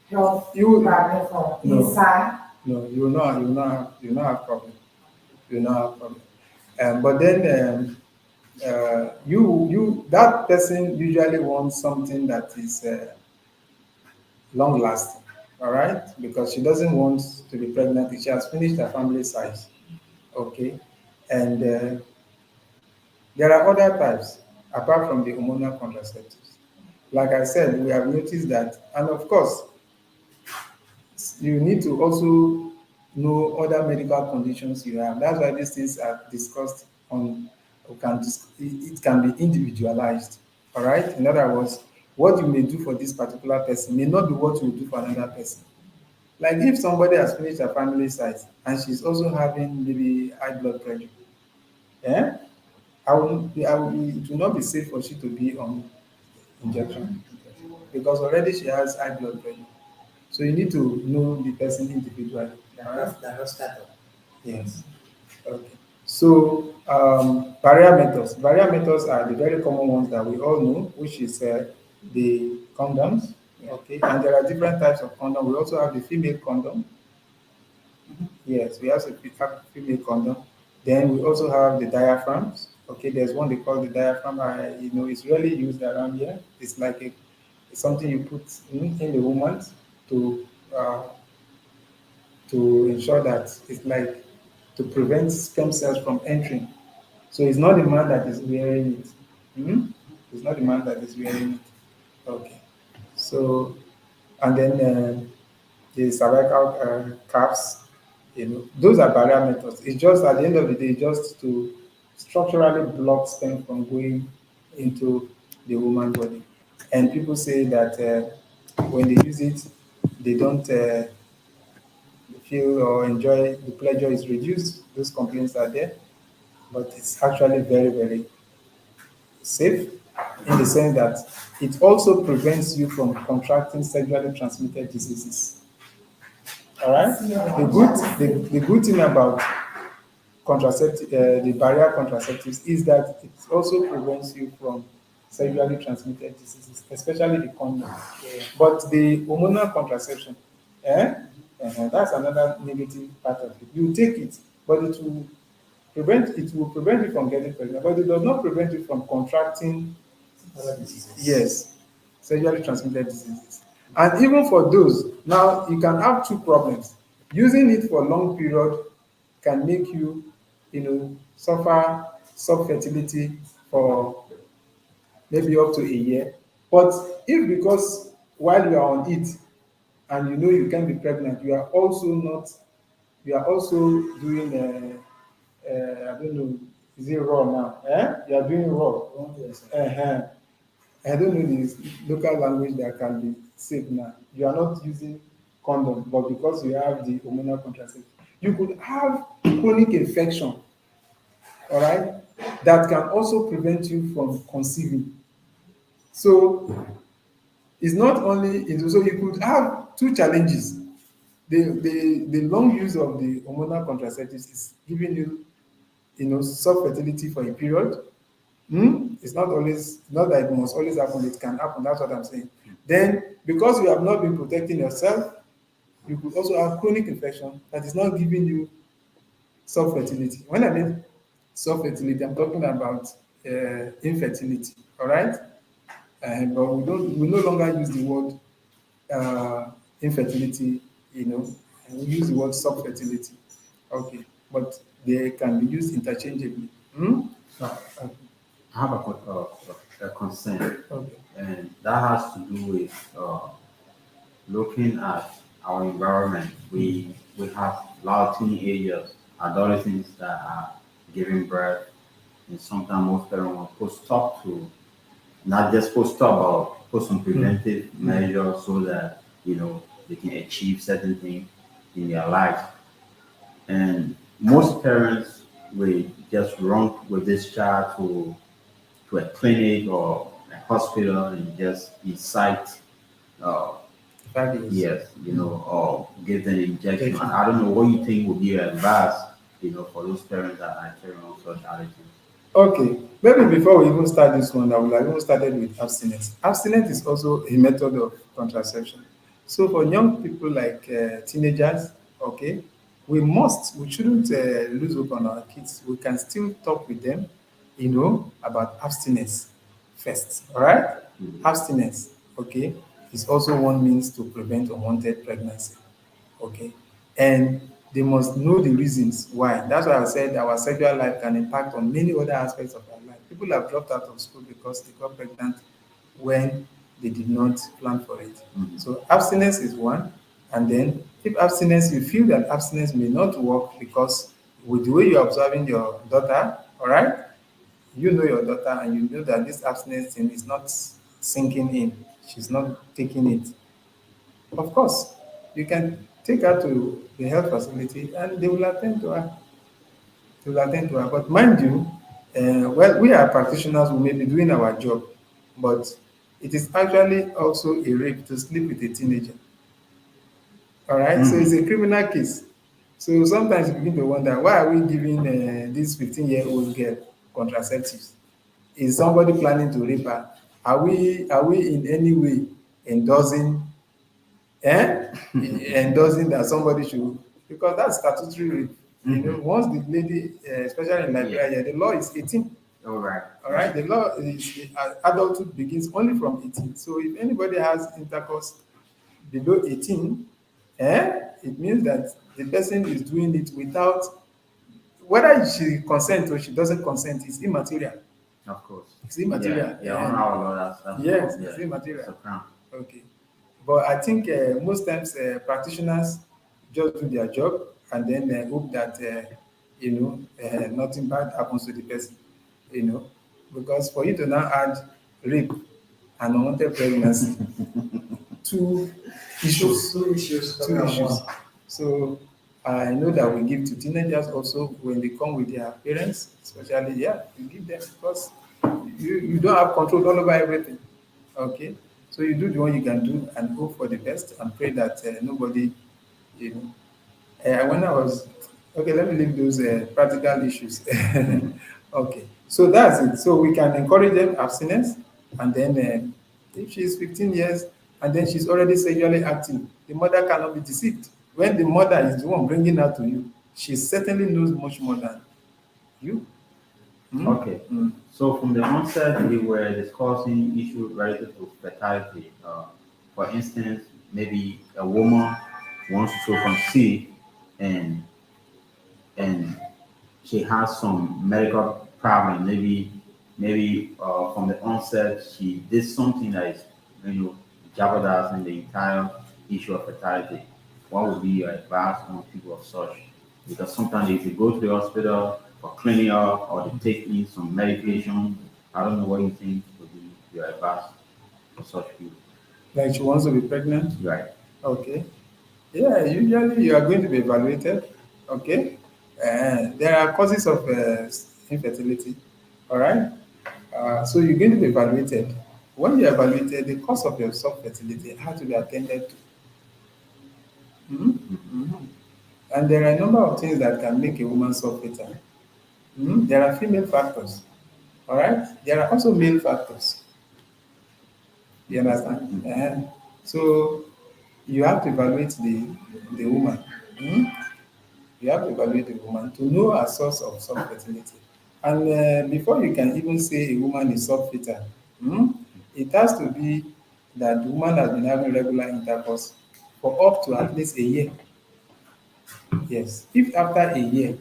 health You problem from no, inside. no, you will not have problem. You will not have problem. But then that person usually wants something that is long lasting. All right, because she doesn't want to be pregnant. She has finished her family size. Okay, and there are other types apart from the hormonal contraceptives. Like I said, we have noticed that, and of course, you need to also know other medical conditions you have. That's why these things are discussed on, it can be individualized. All right. In other words, what you may do for this particular person may not be what you will do for another person. Like if somebody has finished her family size and she's also having maybe high blood pressure, yeah, it will not be safe for she to be on injection because already she has high blood pressure. So you need to know the person individually. That's startup. Yes. Okay. So barrier methods. Barrier methods are the very common ones that we all know, which is the condoms. Okay. And there are different types of condom. We also have the female condom. Yes, we have a female condom. Then we also have the diaphragms. Okay, there's one they call the diaphragm. It's really used around here. It's like it's something you put in the woman to uh, to ensure that it's like to prevent sperm cells from entering. So it's not the man that is wearing it. Hmm? It's not the man that is wearing it. Okay. So and then the cervical caps, those are barrier methods. It's just at the end of the day, just to structurally block sperm from going into the woman's body. And people say that when they use it, they don't feel or enjoy the pleasure is reduced. Those complaints are there, but it's actually very, very safe in the sense that it also prevents you from contracting sexually transmitted diseases. All right. The good thing about the barrier contraceptives is that it also prevents you from sexually transmitted diseases, especially the condom. But the hormonal contraception, that's another negative part of it. You take it, but it will prevent you from getting pregnant, but it does not prevent you from contracting, Other diseases. yes, sexually transmitted diseases. And even for those, now you can have two problems. Using it for long period can make you, suffer subfertility for maybe up to a year. But if because while you are on it and you know you can be pregnant, you are also doing, I don't know, is it raw now? You are doing raw. Yes. Uh-huh. I don't know the local language that can be safe now. You are not using condom, but because you have the hormonal contraceptive, you could have chronic infection, all right, that can also prevent you from conceiving. So it's not only, so you could have two challenges. The long use of the hormonal contraceptives is giving you, self-fertility for a period. It's not that it must always happen, it can happen, that's what I'm saying. Then, because you have not been protecting yourself, you could also have chronic infection that is not giving you self-fertility. When I mean self-fertility, I'm talking about infertility, all right? But we no longer use the word infertility, and we use the word subfertility. Okay, but they can be used interchangeably. So Okay. I have a concern, Okay. and that has to do with looking at our environment. We have a lot of teenagers, adolescents that are giving birth, and sometimes most parents will put stop to, not just put stop, but put some preventive measures so that they can achieve certain things in their life. And most parents will just run with this child to a clinic or a hospital and just incite, uh, Fabulous. yes, or give them injection. Injection. I don't know what you think would be your advice, for those parents that are carrying on such attitudes. Okay, maybe before we even start this one, I would have even started with abstinence. Abstinence is also a method of contraception. So for young people like teenagers, okay, we shouldn't lose hope on our kids. We can still talk with them, about abstinence first. All right, abstinence, okay, is also one means to prevent unwanted pregnancy. Okay, and they must know the reasons why. That's why I said our sexual life can impact on many other aspects of our life. People have dropped out of school because they got pregnant when they did not plan for it. So abstinence is one, and then if abstinence, you feel that abstinence may not work because with the way you're observing your daughter, all right, you know your daughter and you know that this abstinence thing is not sinking in, she's not taking it. Of course, you can take her to the health facility and they will attend to her. They will attend to her. But mind you, well, we are practitioners who may be doing our job, but it is actually also a rape to sleep with a teenager. All right, so it's a criminal case. So sometimes you begin to wonder why are we giving this 15-year-old girl contraceptives? Is somebody planning to rape her? Are we in any way endorsing endorsing that somebody should, because that's statutory rape. You know, once the lady, especially in Liberia, the law is 18. All right. All right, the law is adulthood begins only from 18. So if anybody has intercourse below 18, it means that the person is doing it without, whether she consent or she doesn't consent is immaterial. Of course. It's immaterial. Yeah, on our law, that's Yes, yeah, it's immaterial. it's a crime. Okay. But I think most times practitioners just do their job and then hope that, nothing bad happens to the person, because for you to now add rape and unwanted pregnancy, two issues. Two issues. Two issues. So I know that we give to teenagers also when they come with their parents, especially, you give them because you don't have control all over everything. Okay. So you do the one you can do and hope for the best and pray that nobody, you know. When I was, okay, let me leave those practical issues. Okay. So that's it. So we can encourage them abstinence and then if she's 15 years and then she's already sexually active, the mother cannot be deceived. When the mother is the one bringing her to you, she certainly knows much more than you. Okay. So from the onset, we were discussing issues related to fertility. For instance, maybe a woman wants to conceive and and she has some medical problem. Maybe from the onset she did something that is jeopardizing the entire issue of fertility. What would be your advice on people of such? Because sometimes if you go to the hospital for cleaning up or they take in some medication, I don't know what you think would be your advice for such people. Like she wants to be pregnant. Right. Okay. Yeah, usually you are going to be evaluated. Okay. There are causes of infertility. All right. So you're going to be evaluated. When you're evaluated, the cause of your subfertility has to be attended to. And there are a number of things that can make a woman subfertile. There are female factors. All right. There are also male factors. You understand? So you have to evaluate the woman. You have to evaluate the woman to know her source of subfertility. And before you can even say a woman is subfertile, it has to be that the woman has been having regular intercourse for up to at least a year. Yes. If after a year,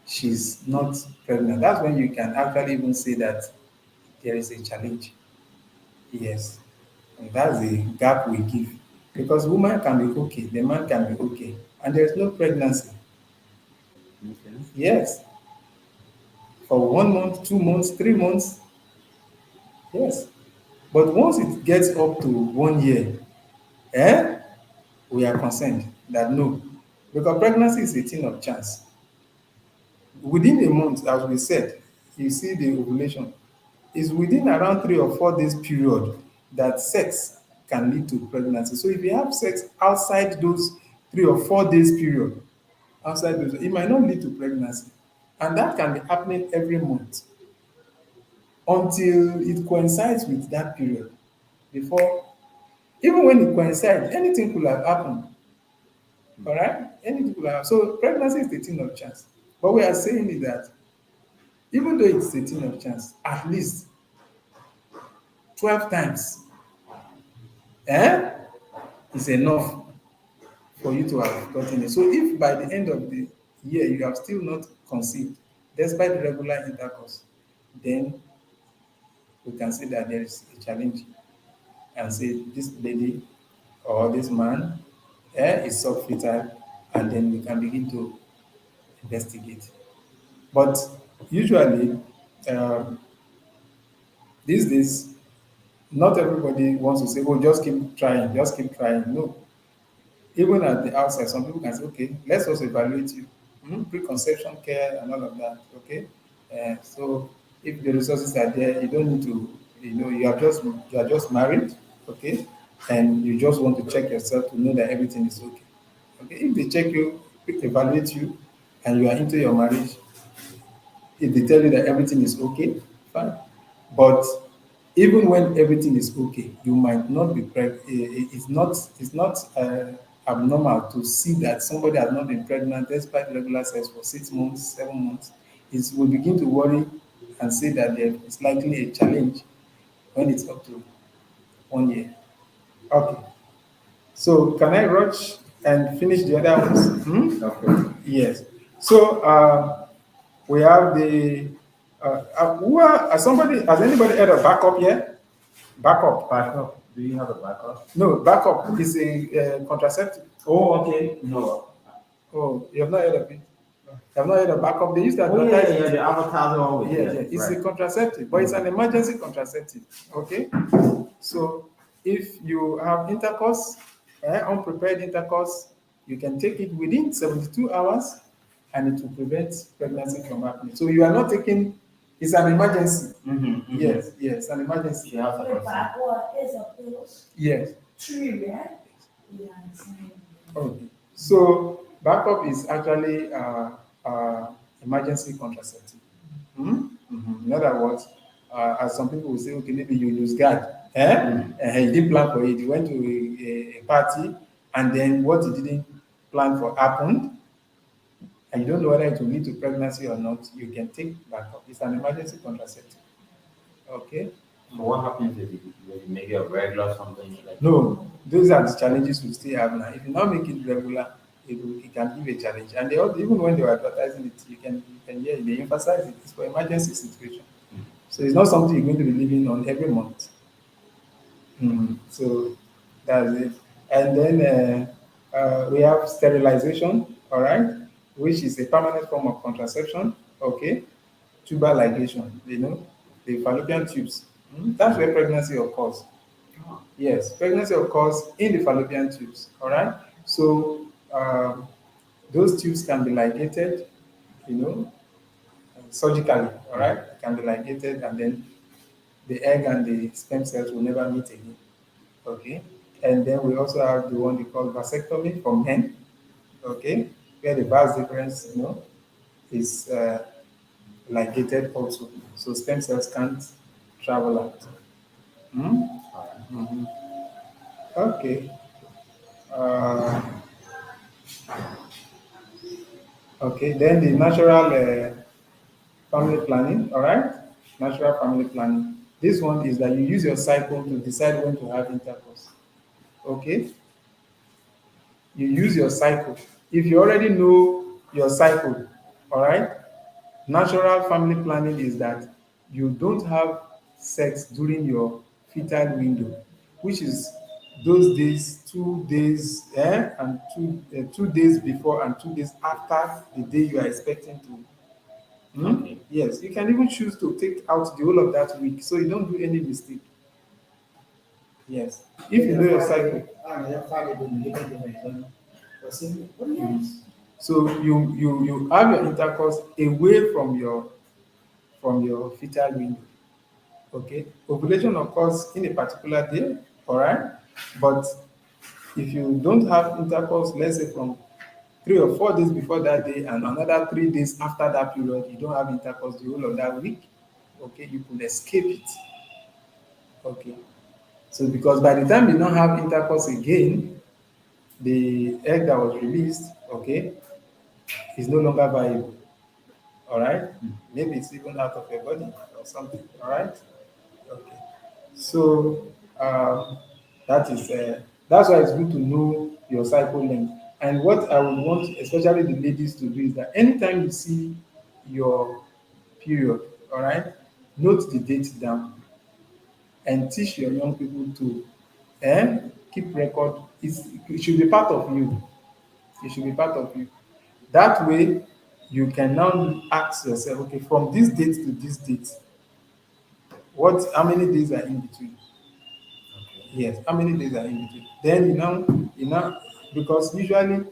she's not pregnant, that's when you can actually even say that there is a challenge. Yes. And that's the gap we give. Because woman can be okay, the man can be okay, and there's no pregnancy. Okay. Yes. For 1 month, 2 months, 3 months, yes. But once it gets up to 1 year, we are concerned that no, because pregnancy is a thing of chance. Within a month, as we said, you see the ovulation is within around 3 or 4 days period that sex can lead to pregnancy. So if you have sex outside those 3 or 4 days period, outside those, it might not lead to pregnancy. And that can be happening every month until it coincides with that period. Before, even when it coincides, anything could have happened. All right? Anything could have. So pregnancy is the thing of chance. What we are saying is that even though it's a thing of chance, at least 12 times is enough for you to have gotten it. So if by the end of the year you have still not conceived, despite the regular intercourse, then we can say that there is a challenge and say this lady or this man is subfertile, and then we can begin to investigate. But usually, um, these days, not everybody wants to say, oh, just keep trying, just keep trying. No. even at the outside, some people can say, okay, let's also evaluate you, preconception care and all of that. Okay, so if the resources are there, you don't need to, you are just married, okay, and you just want to check yourself to know that everything is okay. Okay, if they check you, evaluate you, and you are into your marriage, if they tell you that everything is okay, fine. But even when everything is okay, you might not be pregnant. It's not abnormal to see that somebody has not been pregnant despite regular sex for 6 months, 7 months. We begin to worry and say that there is likely a challenge when it's up to 1 year. Okay. So can I rush and finish the other ones? Okay. Yes. So we have the has anybody heard of backup here? Backup. Backup. Do you have a backup? No, backup is a contraceptive. Oh, okay. No. Oh, you have not heard of it? You have not heard of backup? They used to Oh, advertise yeah, it. the advertising always. Yeah, yeah. It's right. a contraceptive, but it's an emergency contraceptive. Okay? So if you have intercourse, unprepared intercourse, you can take it within 72 hours and it will prevent pregnancy from happening. So you are not taking, it's an emergency. Yes, yes, an emergency. She has a The person. backward is a pills, Yes. tree, right? Yeah, it's Okay. So backup is actually emergency contraceptive. In other words, as some people will say, okay, maybe you lose guard. You didn't plan for it. You went to a party, and then what you didn't plan for happened, and you don't know whether it will lead to pregnancy or not. You can take backup. It's an emergency contraceptive. Okay. So what happens if you make it a regular something like? No, those are the challenges we still have now. If you not make it regular, it can give a challenge. And even when they were advertising it, you can hear it, they emphasize it. It's for emergency situation. So it's not something you're going to be living on every month. So that's it. And then we have sterilization, all right, which is a permanent form of contraception. Okay, tubal ligation, the fallopian tubes. That's where pregnancy occurs. Yes, pregnancy occurs in the fallopian tubes. All right. So those tubes can be ligated, you know, surgically. All right, can be ligated, and then the egg and the sperm cells will never meet again. Okay. And then we also have the one they call vasectomy for men. Okay, where the vas difference, is ligated also, so stem cells can't travel out. Hmm? Mhm. Okay. Uh, okay, then the natural family planning, all right? Natural family planning. This one is that you use your cycle to decide when to have intercourse. Okay? You use your cycle. If you already know your cycle, all right? Natural family planning is that you don't have sex during your fetal window, which is those days, 2 days, and 2 days before and 2 days after the day you are expecting to. Okay. Yes, you can even choose to take out the whole of that week, so you don't do any mistake. Yes, if you know your cycle. So you have your intercourse away from your fetal window. Okay, ovulation occurs in a particular day, all right, but if you don't have intercourse, let's say from 3 or 4 days before that day and another 3 days after that period, you don't have intercourse the whole of that week, okay, you could escape it. Okay, so because by the time you don't have intercourse again, the egg that was released, okay, is no longer viable. All right, maybe it's even out of your body or something. All right, okay. So that's why it's good to know your cycle length. And what I would want, especially the ladies, to do is that anytime you see your period, all right, note the date down and teach your young people to keep record. It should be part of you. It should be part of you. That way, you can now ask yourself, okay, from this date to this date, how many days are in between? Yes, how many days are in between? Then because usually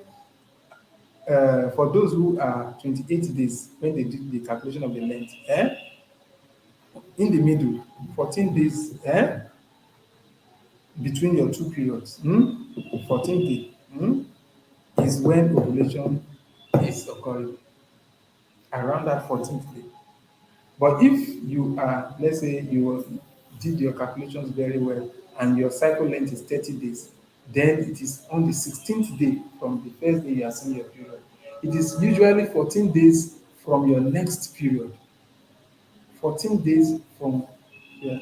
for those who are 28 days, when they do the calculation of the length, in the middle, 14 days between your two periods, 14 days is when ovulation is occurring, around that 14th day. But if you are, let's say you did your calculations very well and your cycle length is 30 days, then it is on the 16th day from the first day you are seeing your period. It is usually 14 days from your next period. 14 days from, yeah,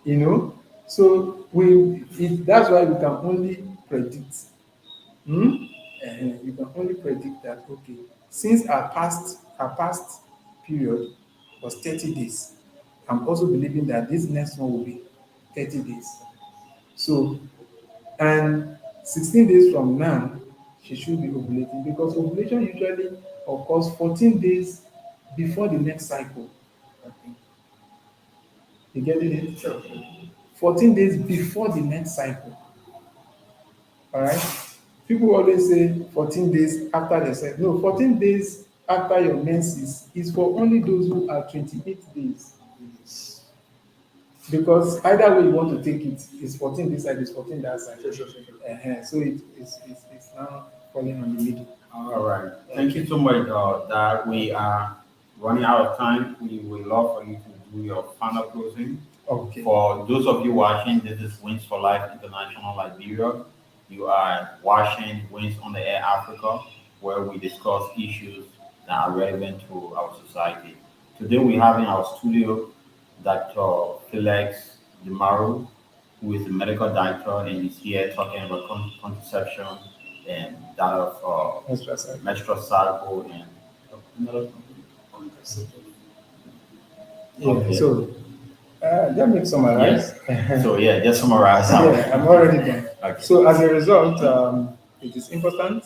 you know. So that's why we can only predict. You can only predict that, okay, since our past period was 30 days, I'm also believing that this next one will be 30 days. So, and 16 days from now, she should be ovulating, because ovulation usually occurs 14 days before the next cycle. You get it? Sure. 14 days before the next cycle. All right? People always say 14 days after the cycle. No, 14 days after your menses is for only those who are 28 days. Because either way you want to take it, it's 14 this side, it's 14 that side. Sure. So it's now falling on the middle. All right. Thank you so much, that we are running out of time. We would love for you to do your final closing. Okay. For those of you watching, this is Wings for Life International Liberia. You are watching Wings on the Air Africa, where we discuss issues that are relevant to our society. Today we have in our studio Dr. Felix Dimaro, who is a medical doctor and is here talking about contraception and that of Menstrual cycle. menstrual cycle and another Yeah. Okay. So that makes summarize. So yeah, just summarize. Yeah, I'm already done. Okay. So as a result, it is important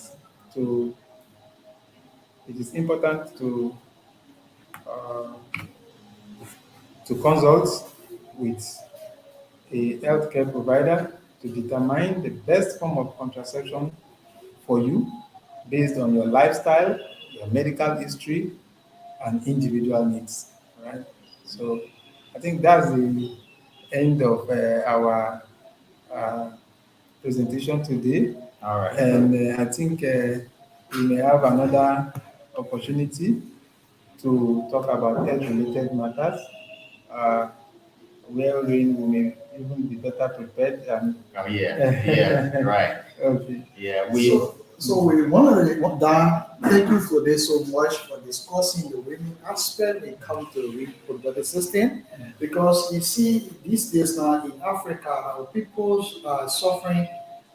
to uh, to consult with a healthcare provider to determine the best form of contraception for you based on your lifestyle, your medical history, and individual needs. Right. So I think that's the end of our presentation today. All right. And I think we may have another opportunity to talk about health-related matters, wherein we may even be better prepared. Oh yeah, right. Okay. Yeah, So we want to that. Thank you for this so much for discussing the women aspect when it comes to reproductive system, because you see these days now in Africa, our people are suffering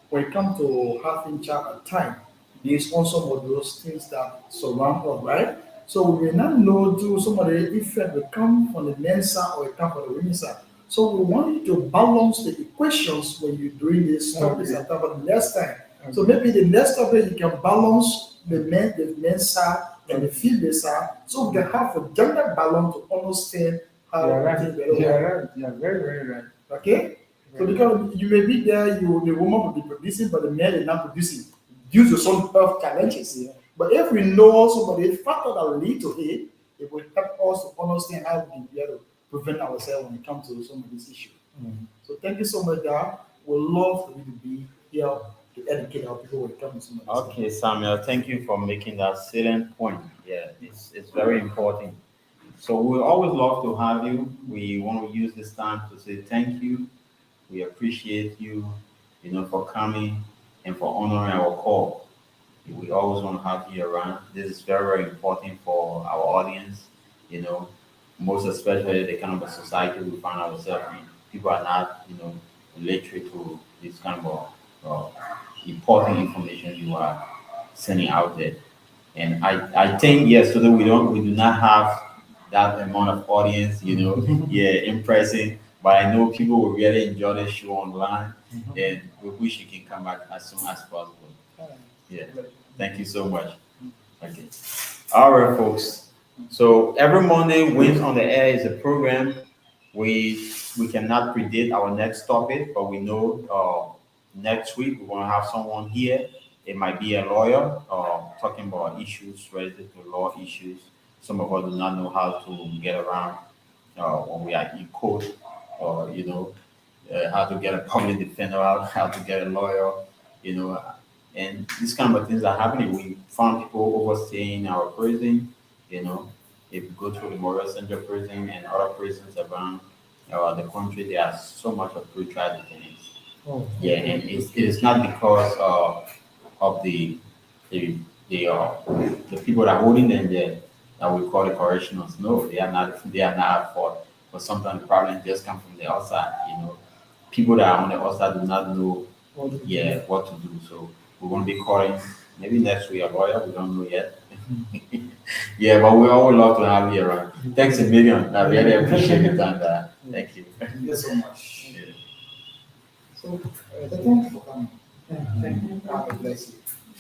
when it comes to having child at time. Based on some of those things that surround us, right? So we may not know do some of the effect will come from the men's side or it come from the women's side. So we want you to balance the equations when you're doing this topics and talk about the next time. So maybe the next topic you can balance the men's side and the female side, so we can have a gender balance to understand how You're right. things will You're right. You're very, very right. Okay? So because you may be there, the woman will be producing, but the man is not producing due to some health challenges. Yeah. But if we know some of the factors that lead to it, it will help us to understand how we be able to prevent ourselves when it comes to some of these issues. So thank you so much, Dad. We'd love for you to be here to educate our people when it comes to some of this. Okay, Samuel, thank you for making that salient point. Yeah, it's very important. So we always love to have you. We want to use this time to say thank you. We appreciate you, for coming and for honoring our call. We always want to have you around. This is very, very important for our audience, most especially the kind of a society we find ourselves in. People are not, literate to this kind of important information you are sending out there. And I think yes, today we do not have that amount of audience, impressing. But I know people will really enjoy the show online, and we wish you can come back as soon as possible. Yeah, thank you so much. Okay, all right, folks. So every Monday, Wins on the Air is a program. We cannot predict our next topic, but we know next week we're gonna have someone here It might be a lawyer talking about issues related to law issues. Some of us do not know how to get around when we are in court, or how to get a public defender out, how to get a lawyer, and these kind of things are happening. We found people overstaying our prison, if you go through the Memorial Center prison and other prisons around the country, there are so much of pretrial detainees. Oh, Yeah, and it is not because of the the people that are holding them there that we call the correctionals. No, they are not at fault. But sometimes the problem just come from the outside. People that are on the outside do not know what to do. So we're gonna be calling maybe next week a lawyer. We don't know yet. Yeah, but we all would love to have you around. Thanks a million. I really appreciate it, and thank you. Thank you so much. Yeah. So, thank you for coming. Thank you. God bless you.